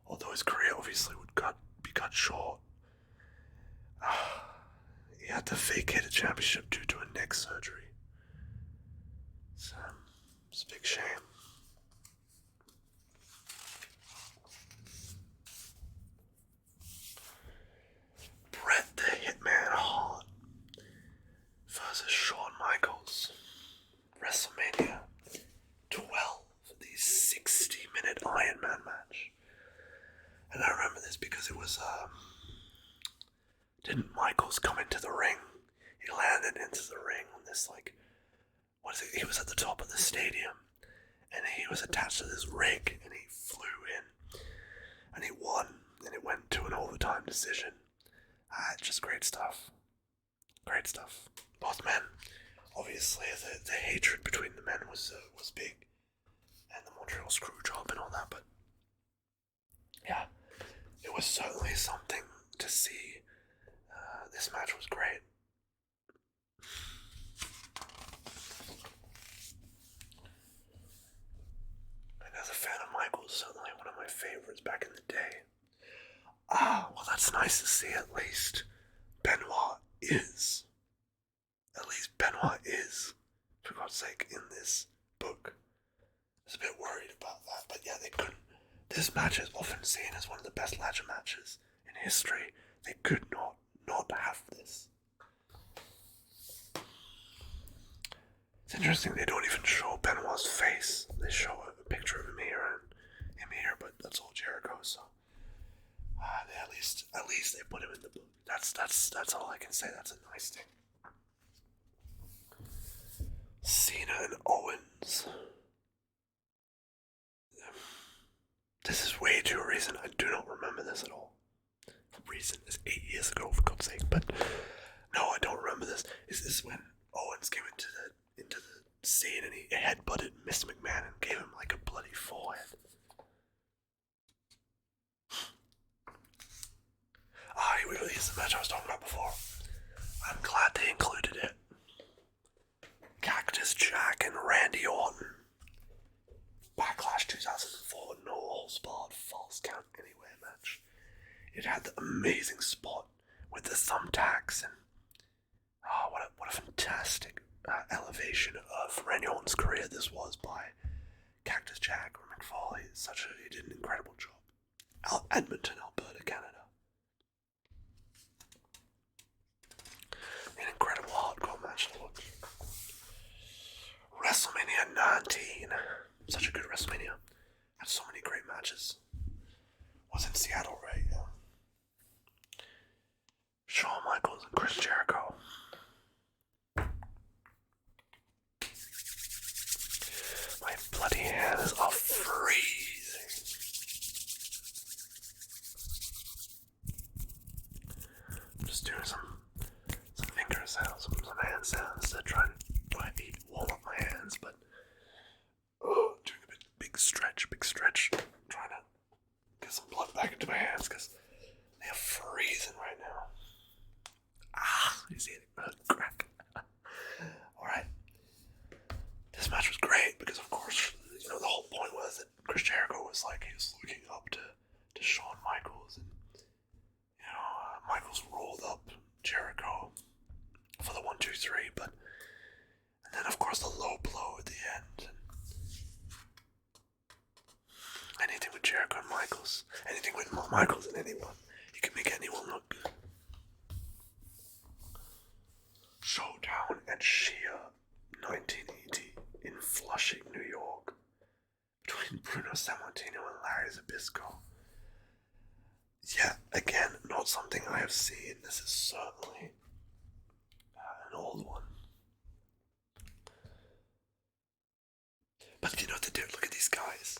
Although his career obviously would be cut short. He had to vacate the championship due to a neck surgery. So, it's a big shame. Bret the Hitman Hart versus Shawn Michaels. WrestleMania 12, the 60-minute Iron Man match. And I remember this because it was, didn't Michaels come into the ring? He landed into the ring on this, he was at the top of the stadium, and he was attached to this rig, and he flew in, and he won, and it went to an overtime decision. Just great stuff. Great stuff. Both men, obviously, the hatred between the men was big, and the Montreal Screwjob and all that, but yeah, it was certainly something to see. This match was great. And as a fan of Michaels, certainly one of my favorites back in the day. Well, that's nice to see. At least Benoit is, for God's sake, in this book. I was a bit worried about that, but yeah, they couldn't. This match is often seen as one of the best ladder matches in history. They could not have this. It's interesting they don't even show Benoit's face. They show a picture of him here and him here, but that's all Jericho, so at least they put him in the book. That's all I can say. That's a nice thing. Cena and Owens. This is way too recent. I do not remember this at all. Recent is 8 years ago, for God's sake. But no, I don't remember this. Is this when Owens came into the scene and he headbutted Mr. McMahon and gave him like a bloody forehead? Here we go. Here's the match I was talking about before. I'm glad they included it. Cactus Jack and Randy Orton. Backlash 2004, no holds barred, false count anywhere match. It had the amazing spot with the thumbtacks and what a fantastic elevation of Randy Orton's career this was by Cactus Jack or McFall. He did an incredible job. Edmonton, Alberta, Canada. An incredible hardcore match to watch. WrestleMania 19. Such a good WrestleMania. Had so many great matches. Was in Seattle, right? Yeah. Shawn Michaels and Chris Jericho. My bloody hands are freezing. I'm just doing some finger sounds, some hand sounds to try to warm up my hands, but doing a big stretch, trying to get some blood back into my hands because they are freezing right now. You see it? Crack. Alright. This match was great because, of course, the whole point was that Chris Jericho was he was looking up to Shawn Michaels, and, Michaels rolled up Jericho for the 1, 2, 3, and then, of course, the low blow at the end. Anything with Jericho and Michaels, anything with Michaels and anyone, you can make anyone look good. Showdown at Shia 19. Bruno Sammartino and Larry Zbyszko. Yeah, again, not something I have seen. This is certainly an old one. But you know what they do? Look at these guys.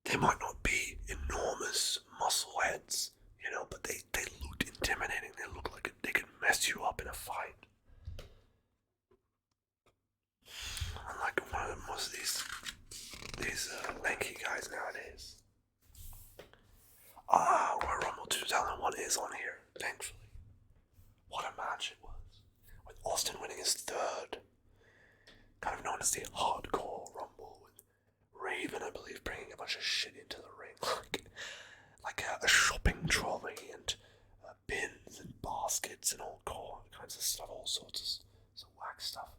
They might not be enormous muscle heads, you know, but they look intimidating. They look like they could mess you up in a fight. Unlike most of these lanky guys nowadays. Royal Rumble 2001 is on here, thankfully. What a match it was. With Austin winning his third, kind of known as the Hardcore Rumble, with Raven, I believe, bringing a bunch of shit into the ring, like a shopping trolley and bins and baskets and all kinds of stuff, all sorts of whack stuff.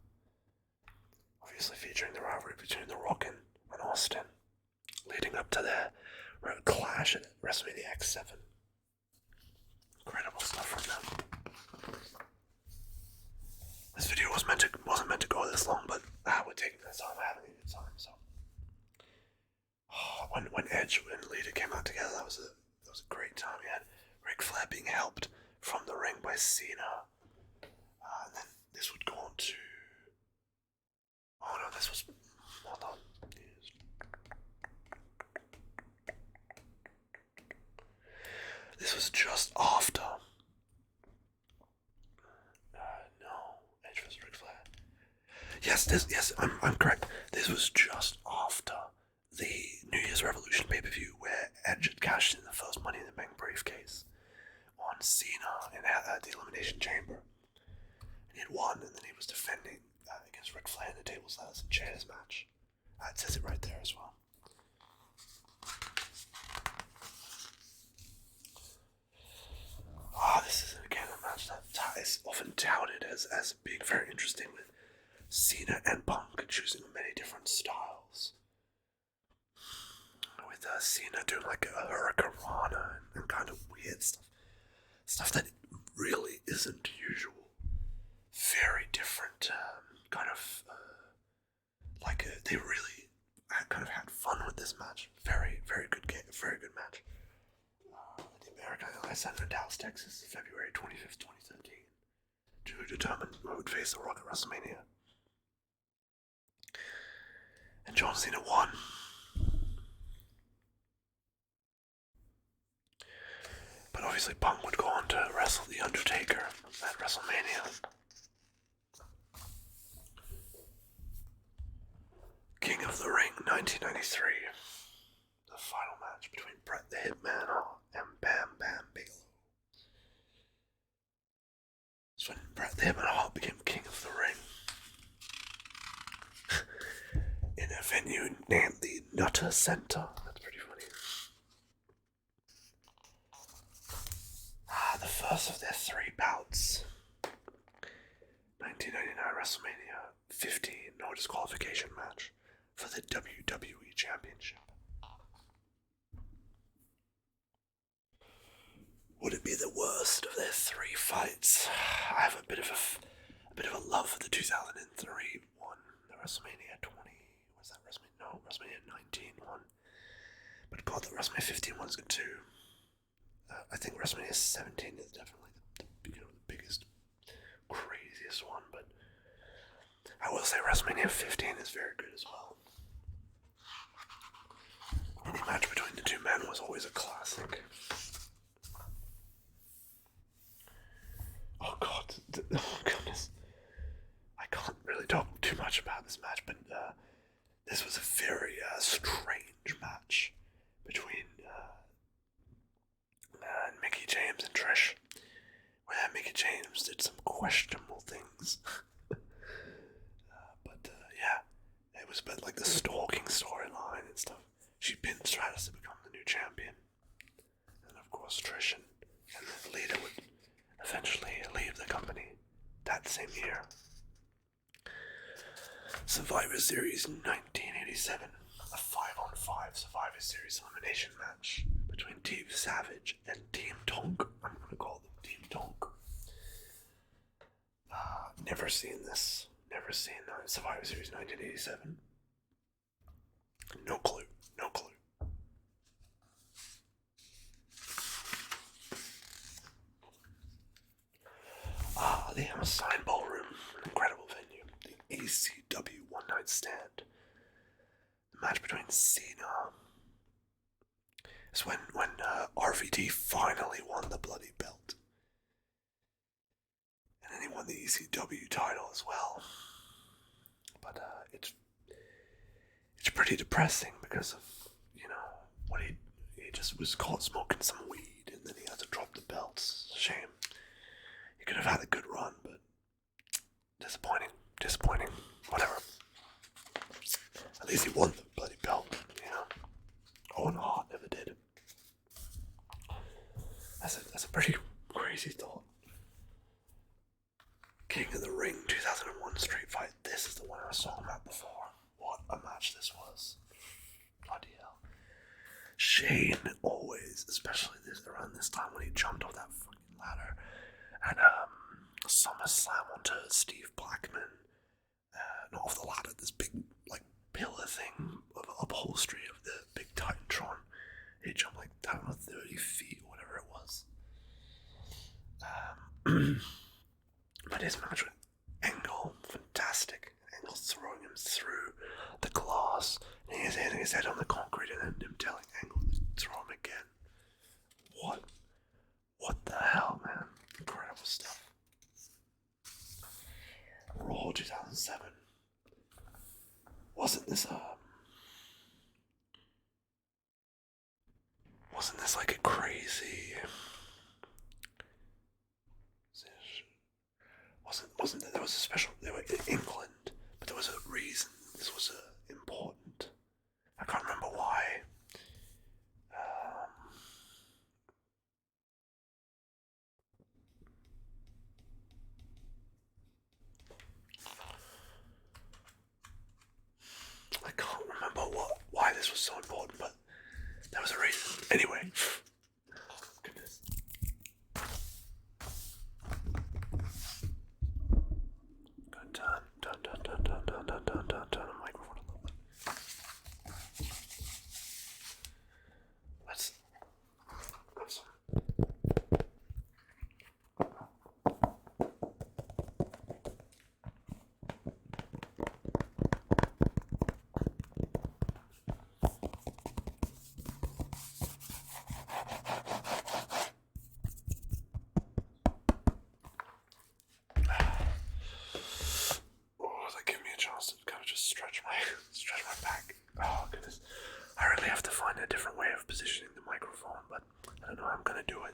Obviously featuring the rivalry between The Rock and Austin, leading up to their clash at WrestleMania X7. Incredible stuff from them. This video wasn't meant to go this long, but we're taking this time, we're having a good time. So, when Edge and Lita came out together, that was a great time. We had Ric Flair being helped from the ring by Cena, and then this would go on to. Oh no, this was. Hold on. This was just after. No, Edge vs. Ric Flair. Yes, I'm correct. This was just after the New Year's Revolution pay-per-view where Edge had cashed in the first Money in the Bank briefcase on Cena in the Elimination Chamber. And he had won, and then he was defending against Ric Flair in the tables, ladders, and chairs match. It says it right there as well. This is again a match that is often touted as being very interesting, with Cena and Punk choosing many different styles. With Cena doing like a hurricanrana and kind of weird stuff that really isn't usual. Very different, they really kind of had fun with this match. Very, very good game, very good match. The American Airlines Center in Dallas, Texas, February 25th, 2013, to determine who would face The Rock at WrestleMania. And John Cena won. But obviously Punk would go on to wrestle The Undertaker at WrestleMania. King of the Ring 1993. The final match between Bret the Hitman Hart and Bam Bam Bigelow. That's when Bret the Hitman Hart became King of the Ring. In a venue named the Nutter Center. That's pretty funny. The first of their 3 bouts. 1999 WrestleMania 15 no disqualification match for the WWE Championship. Would it be the worst of their 3 fights? I have a bit of a love for the 2003 one, the WrestleMania 20. Was that WrestleMania? No, WrestleMania 19 one. But God, the WrestleMania 15 one's good too. I think WrestleMania 17 is definitely the biggest, craziest one. But I will say WrestleMania 15 is very good as well. Any match between the 2 men was always a classic. Oh God, oh goodness. I can't really talk too much about this match, but this was a very strange match between Mickie James and Trish, where Mickie James did some questionable things. It was about like the stalking storyline and stuff. She pinned Stratus to become the new champion. And of course Trish and Lita would eventually leave the company that same year. Survivor Series 1987, a 5-on-5 Survivor Series elimination match between Team Savage and Team Tonk. I'm going to call them Team Tonk. Never seen this. Never seen Survivor Series 1987. No clue. the Hammerstein Ballroom, an incredible venue. The ECW One Night Stand. The match between Cena. It's when RVD finally won the bloody belt. And then he won the ECW title as well. But it's pretty depressing because of, what he just was caught smoking some weed and then he had to drop the belts. Shame. He could have had a good run, but disappointing. Whatever. At least he won the bloody belt, Owen Hart never did. That's a pretty crazy thought. King of the Ring 2001 Street Fight. This is the one I was talking about before. What a match this was. Bloody hell. Shane always, especially around this time when he jumped off that fucking ladder and SummerSlam onto Steve Blackman. Not off the ladder, this big pillar thing of upholstery of the big Titantron. He jumped I don't know, 30 feet or whatever it was. But his match with Angle, fantastic. Angle throwing him through the glass, and he's hitting his head on the concrete, and then him telling Angle to throw him again. What the hell, man? Incredible stuff. Raw 2007. Wasn't this like a crazy? Wasn't that there was a special? They were in England, but there was a reason this was important. I can't remember why. I can't remember why this was so important, but there was a reason. Anyway. Goodness. Turn the microphone a little bit. Let's have some. Stretch my back. Oh goodness. I really have to find a different way of positioning the microphone, but I don't know how I'm gonna do it.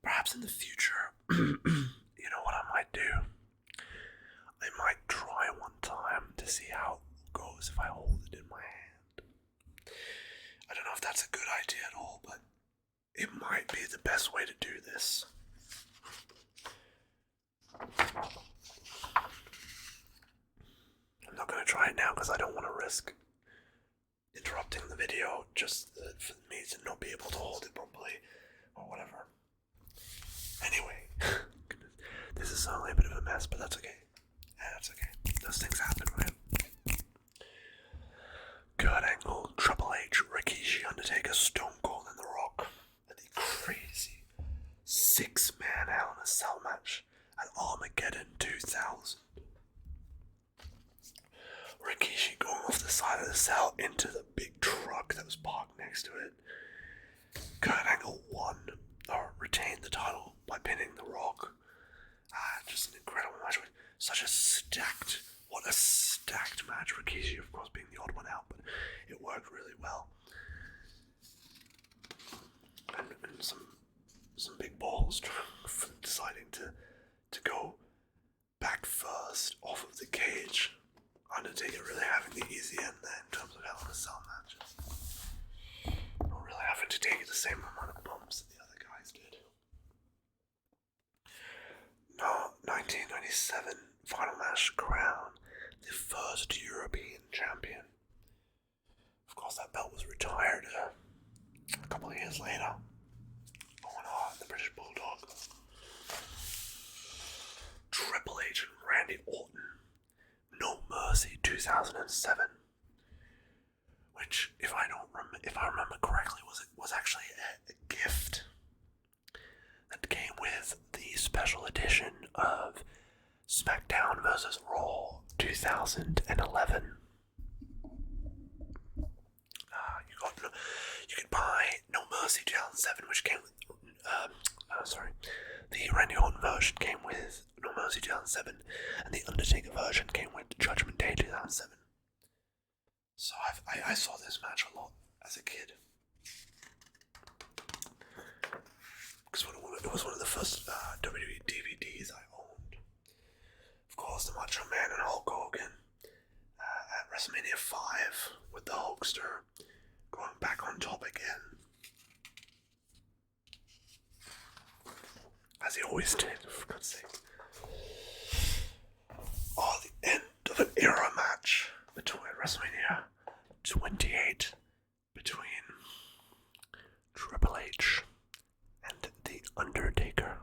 Perhaps in the future, you know what I might do? I might try one time to see how it goes if I hold it in my hand. I don't know if that's a good idea at all, but it might be the best way to do this. I'm not going to try it now because I don't want to risk interrupting the video just for me to not be able to hold it properly or whatever. Anyway, this is certainly a bit of a mess, but that's okay. Yeah, that's okay. Those things happen, right? Kurt Angle, Triple H, Rikishi, Undertaker, Stone Cold, and The Rock at the crazy 6-man Hell in a Cell match at Armageddon 2000. Rikishi going off the side of the cell into the big truck that was parked next to it. Kurt Angle retained the title by pinning The Rock. Just an incredible match with such a stacked match. Rikishi, of course, being the odd one out, but it worked really well. And some big balls for deciding to go back first off of the cage. Undertaker really having the easy end there in terms of Hell in a Cell matches. Not really having to take the same amount of bumps that the other guys did. No, 1997 final match crown the first European champion. Of course, that belt was retired a couple of years later. Going on, the British Bulldog. Triple H and Randy Orton. No Mercy 2007, which, if I remember correctly, was actually a gift that came with the special edition of SmackDown versus Raw 2011. You could buy No Mercy 2007, which came with the Randy Orton version came with No Mercy 2007, and the Undertaker version came with Judgment Day 2007. So I saw this match a lot as a kid. Because it was one of the first WWE DVDs I owned. Of course, the Macho Man and Hulk Hogan at WrestleMania 5 with the Hulkster going back on top again. As he always did, for God's sake. Oh, the end of an era match between WrestleMania 28 between Triple H and the Undertaker.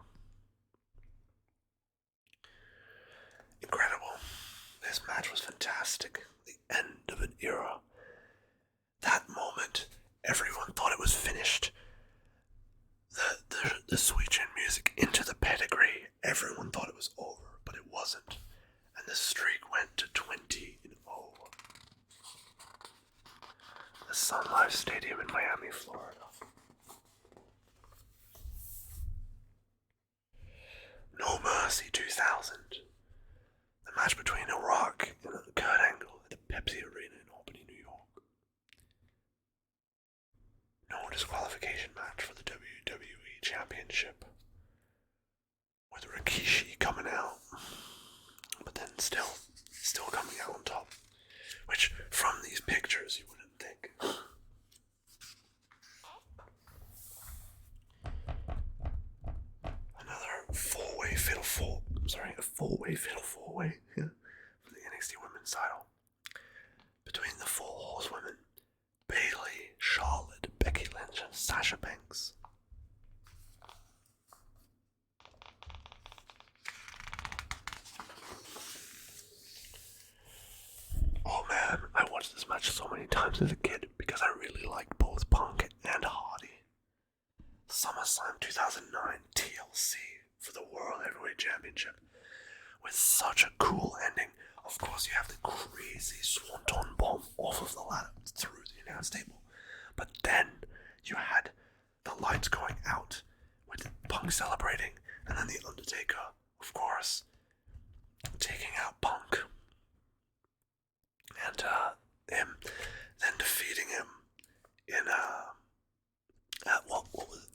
Incredible. This match was fantastic. The end of an era. That moment, everyone thought it was finished. The switch in music into the pedigree, everyone thought it was over, but it wasn't. And the streak went to 20-0. The Sun Life Stadium in Miami, Florida. No Mercy 2000. The match between The Rock and Kurt Angle at the Pepsi Arena in Albany, New York. No disqualification match for the WWE Championship. With Rikishi coming out. But then still coming out on top. Which, from these pictures, you wouldn't think. Another four-way fatal four-way for the NXT Women's title. Between the four horsewomen, Bayley, Charlotte, Becky Lynch, and Sasha Banks. Oh man, I watched this match so many times as a kid because I really liked both Punk and Hardy. SummerSlam 2009 TLC for the World Heavyweight Championship with such a cool ending. Of course, you have the crazy swanton bomb off of the ladder through the announce table. But then you had the lights going out with Punk celebrating, and then the Undertaker, of course, taking out Punk. And him then defeating him in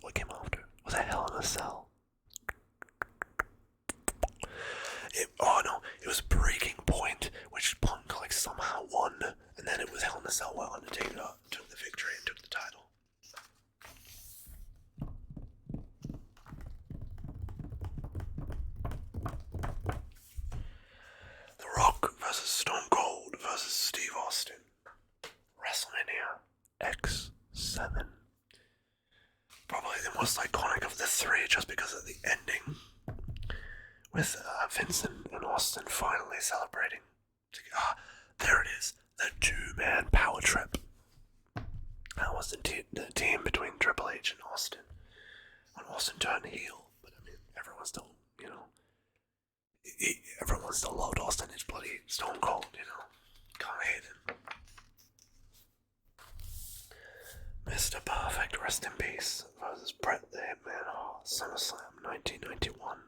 what came after? Was it Hell in a Cell? It was Breaking Point, which Punk somehow won, and then it was Hell in a Cell where Undertaker took the victory and took the title. The Rock versus Stone Cold versus Steve Austin. WrestleMania X7. Probably the most iconic of the three just because of the ending. With Vincent and Austin finally celebrating. There it is. The two-man power trip. That was the team between Triple H and Austin. When Austin turned heel. But I mean, everyone still, everyone still loved Austin. He's bloody Stone Cold, Can't hate him. Mr. Perfect, rest in peace, versus Bret the Hitman Hart, SummerSlam 1991.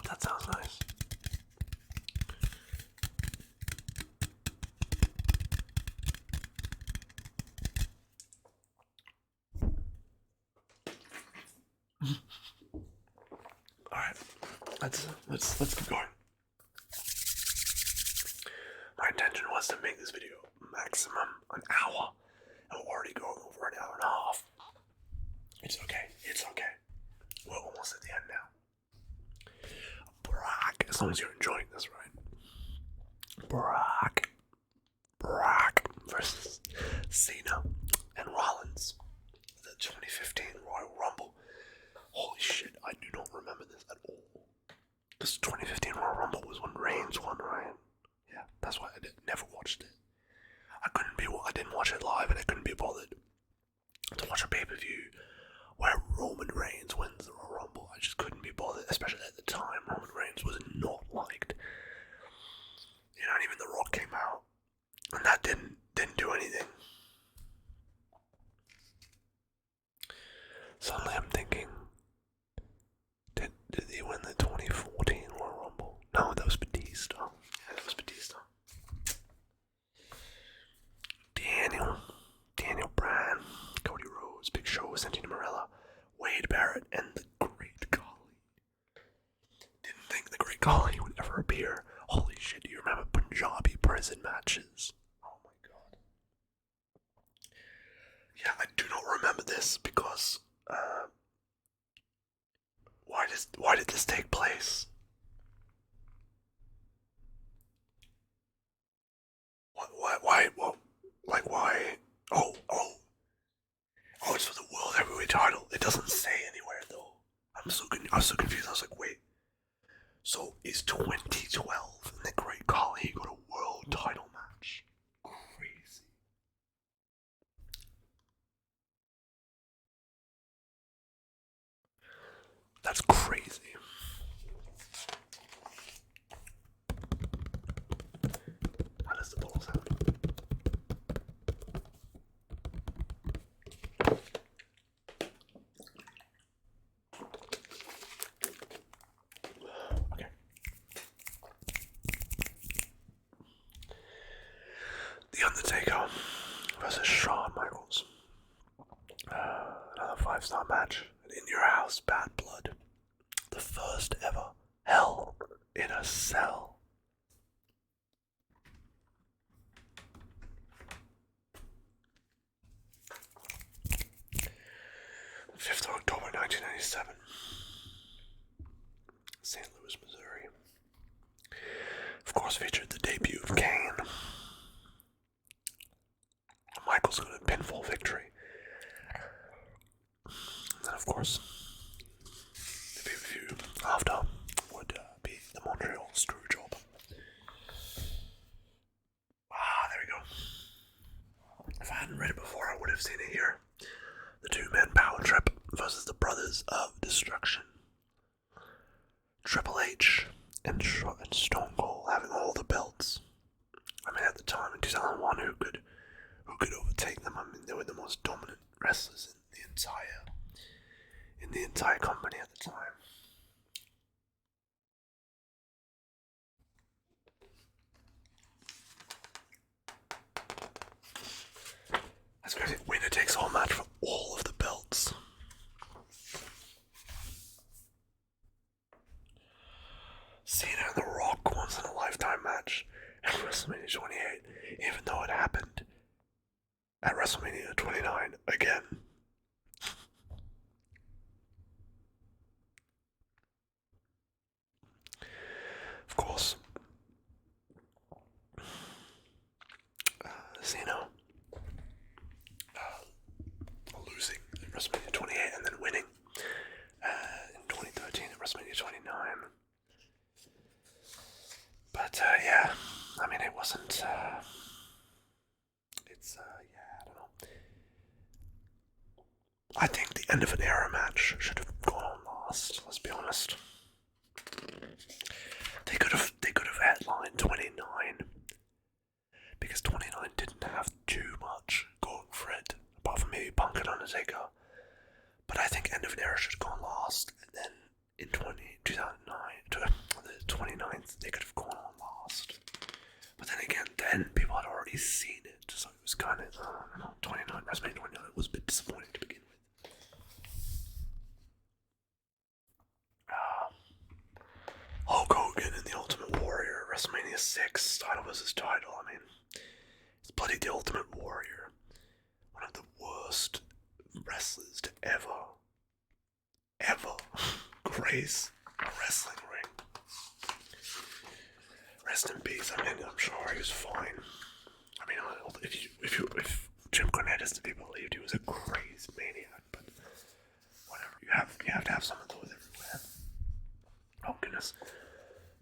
That sounds nice. All right, let's keep going. My intention was to make this video maximum an hour, and we're already going over an hour and a half. It's okay. We're almost at the end now. Brock, as long as you're enjoying this, right? Brock versus Cena and Rollins. The 2015 Royal Rumble. Holy shit, I do not remember this at all. This 2015 Royal Rumble was when Reigns won, right? Yeah, that's why I never watched it. I didn't watch it live, and I couldn't be bothered to watch a pay-per-view where Roman Reigns wins the Royal Rumble. I just couldn't be bothered, especially at the time. Roman Reigns was not liked. You know, and even The Rock came out, and that didn't do anything. Suddenly I'm thinking, did he win the 2014 Royal Rumble? No, that was Batista. Yeah, that was Batista. Daniel Bryan, Cody Rhodes, Big Show, Santino Marella, Wade Barrett, and the Great Khali. Didn't think the Great Khali would ever appear. Holy shit, do you remember Punjabi prison matches? Oh my god. Yeah, I do not remember this because, why did this take place? Why? Oh, it's for the World Heavyweight title. It doesn't say anywhere though. I was so confused. I was like, wait. So it's 2012 and the Great Khali got a world title match. Crazy. That's crazy. How does the ball sound? Okay. The Undertaker versus Shawn Michaels. Another 5-star match. In Your House, Bad Blood. The first ever Hell in a Cell. 5th of October 1997. St. Louis, Missouri. Of course, featured the debut of Kane. Michaels got a pinfall victory. And then, of course, the pay-per-view after would be the Montreal Screwjob. There we go. If I hadn't read it before, I would have seen it here. The two-man power trip versus the Brothers of Destruction. Triple H and Stone Cold having all the belts. I mean, at the time in 2001, who could overtake them? I mean, they were the most dominant wrestlers in the entire company at the time. That's crazy. Winner takes all match for all of the belts. Cena and The Rock once in a lifetime match at WrestleMania 28, even though it happened at WrestleMania 29 again. Of course, Cena losing at WrestleMania 28 and then winning in 2013 at WrestleMania 29. But yeah, I mean, it wasn't. I don't know. I think the end of an era match should have gone on last. Let's be honest. They could have headlined 29 because 29 didn't have too much going for it, apart from maybe Punk and Undertaker. But I think end of an era should have gone last, and then in 2009, the 29th, they could have gone on last. But then again, then people had already seen it, so it was kind of, I don't know, 29, WrestleMania 29 was a bit disappointing to begin with. Hulk Hogan and the Ultimate Warrior, WrestleMania 6, title versus title. I mean, it's bloody the Ultimate Warrior. One of the worst wrestlers to ever grace a wrestling ring. Rest in peace. I mean, I'm sure he was fine. I mean, if if Jim Cornette is to be believed, he was a crazy maniac. But whatever, you have to have some of those everywhere. Oh goodness,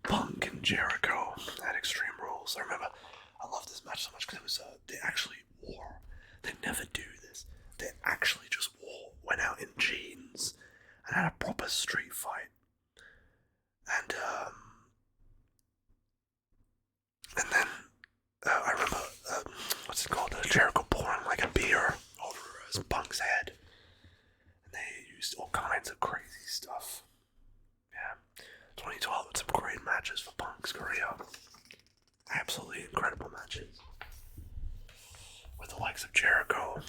Punk and Jericho at Extreme Rules. I love this match so much because it was they actually wore. They never do this. They actually just went out in jeans and had a proper street fight. And then I remember what's it called? Jericho pouring like a beer over his Punk's head, and they used all kinds of crazy stuff. Yeah, 2012 with some great matches for Punk's career. Absolutely incredible matches with the likes of Jericho,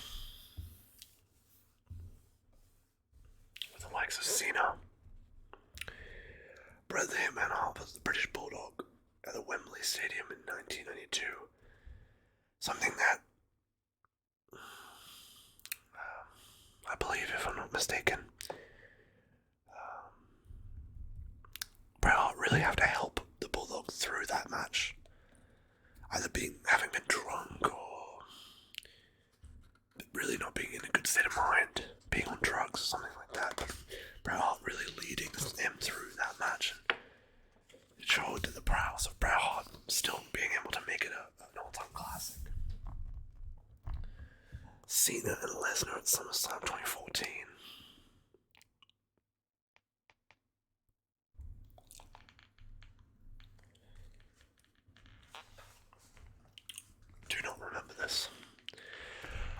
with the likes of Cena. Bret the Hitman Hart was the British Bulldog at the Wembley Stadium in 1992. Something that, I believe, if I'm not mistaken, Bret Hart really have to help the Bulldog through that match. Either having been drunk or really not being in a good state of mind, being on drugs or something like that. But Bret Hart really leading him through that match. And it showed the prowess of Bret Hart still being able to make it an all-time classic. Cena and Lesnar at SummerSlam 2014. Do not remember this.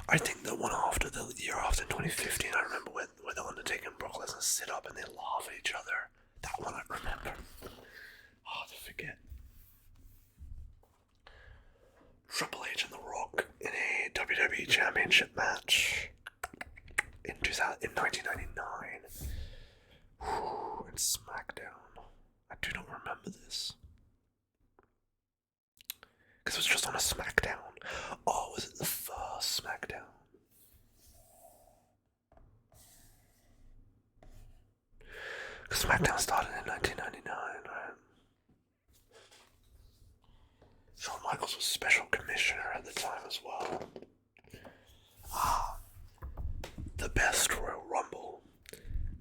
I think the one after, the year after, in 2015, I remember where the Undertaker and Brock Lesnar sit up and they laugh at each other. That one I remember. Hard to forget. Triple H and The Rock in a WWE Championship match in 1999. In SmackDown. I do not remember this. Because it was just on a SmackDown. Oh, was it the first SmackDown? Because SmackDown started in 1999, right? Shawn Michaels was special commissioner at the time as well. The best Royal Rumble,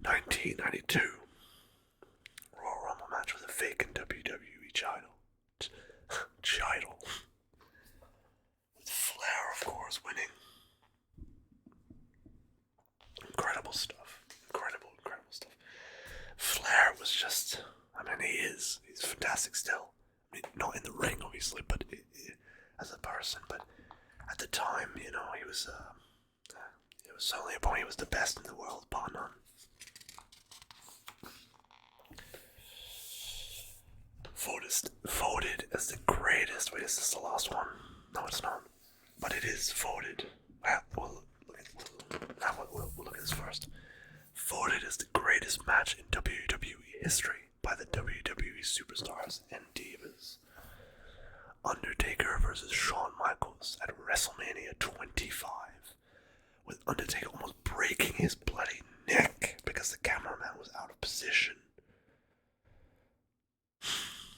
1992. Royal Rumble match with a vacant WWE title. With Flair, of course, winning. Incredible stuff. Incredible stuff. Flair was just, he's fantastic still. Not in the ring, obviously, but as a person. But at the time, he was, it was certainly a point he was the best in the world, bar none. Voted as the greatest. Wait, is this the last one? No, it's not. But it is voted. We'll look at this first. Voted as the greatest match in WWE history by the WWE Superstars and Divas. Undertaker versus Shawn Michaels at WrestleMania 25. With Undertaker almost breaking his bloody neck because the cameraman was out of position.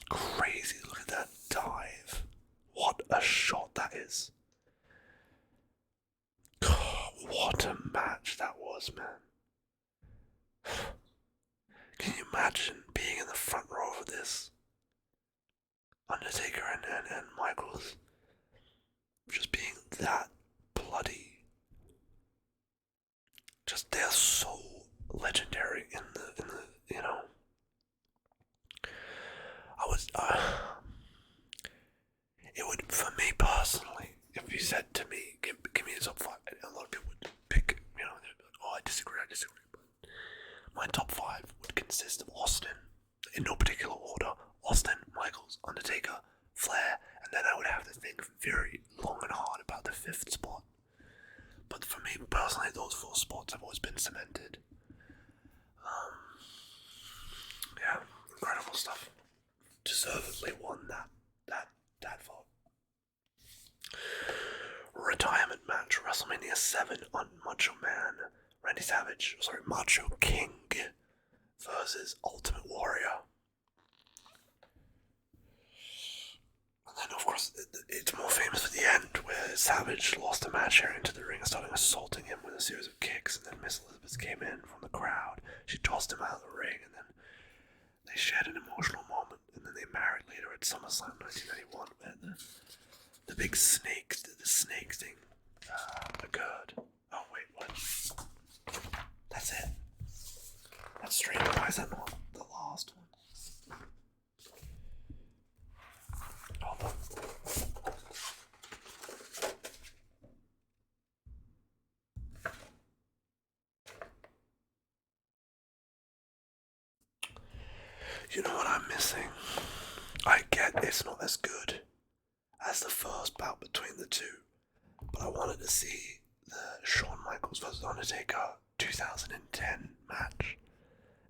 Crazy, look at that dive. What a shot that is. What a match that was, man. Can you imagine being in the front row of this? Undertaker and Michaels just being that bloody. Just, they're so legendary in the it would, for me personally, if you said to me, give me a top 5, a lot of people would pick, they'd be like, oh, I disagree, but my top 5 would consist of Austin, in no particular order, Austin, Michaels, Undertaker, Flair, and then I would have to think very long and hard about the 5th spot. But for me personally, those 4 spots have always been cemented. Yeah, incredible stuff. Deservedly won that vote. Retirement match, WrestleMania 7 on Macho King versus Ultimate Warrior. And And of course, it's more famous for the end, where Savage lost a match here into the ring and started assaulting him with a series of kicks, and then Miss Elizabeth came in from the crowd. She tossed him out of the ring, and then they shared an emotional moment, and then they married later at SummerSlam 1991, where the big snake, the snake thing occurred. Oh wait, what? That's it. That's straight. Why is that not the last one? Hold on. You know what I'm missing? I get it's not as good as the first bout between the two, but I wanted to see the Shawn Michaels vs. Undertaker 2010 match.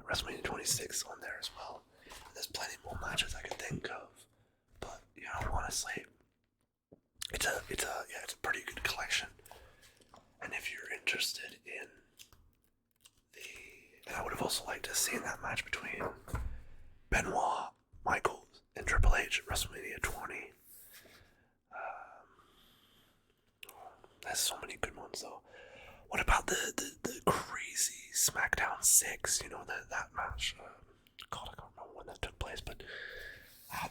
WrestleMania 26 on there as well. And there's plenty more matches I could think of, but you know, honestly, it's a pretty good collection. And if you're interested in and I would have also liked to have seen that match between Benoit, Michaels, and Triple H at WrestleMania 20. There's so many good ones though. What about the crazy SmackDown 6? You know, that match. God, I can't remember when that took place, but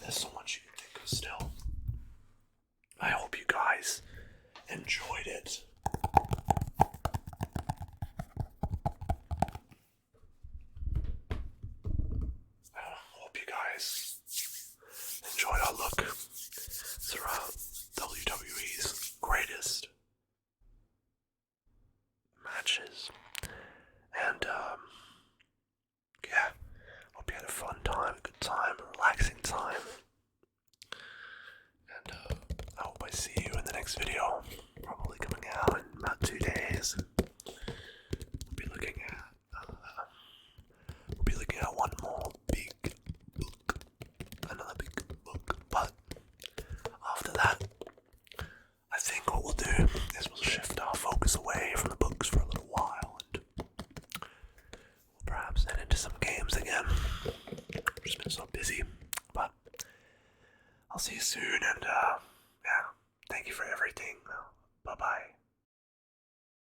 there's so much you can think of still. I hope you guys enjoyed it. Enjoyed our look throughout WWE's greatest matches, and yeah, hope you had a fun time, a good time, a relaxing time, and I hope I see you in the next video.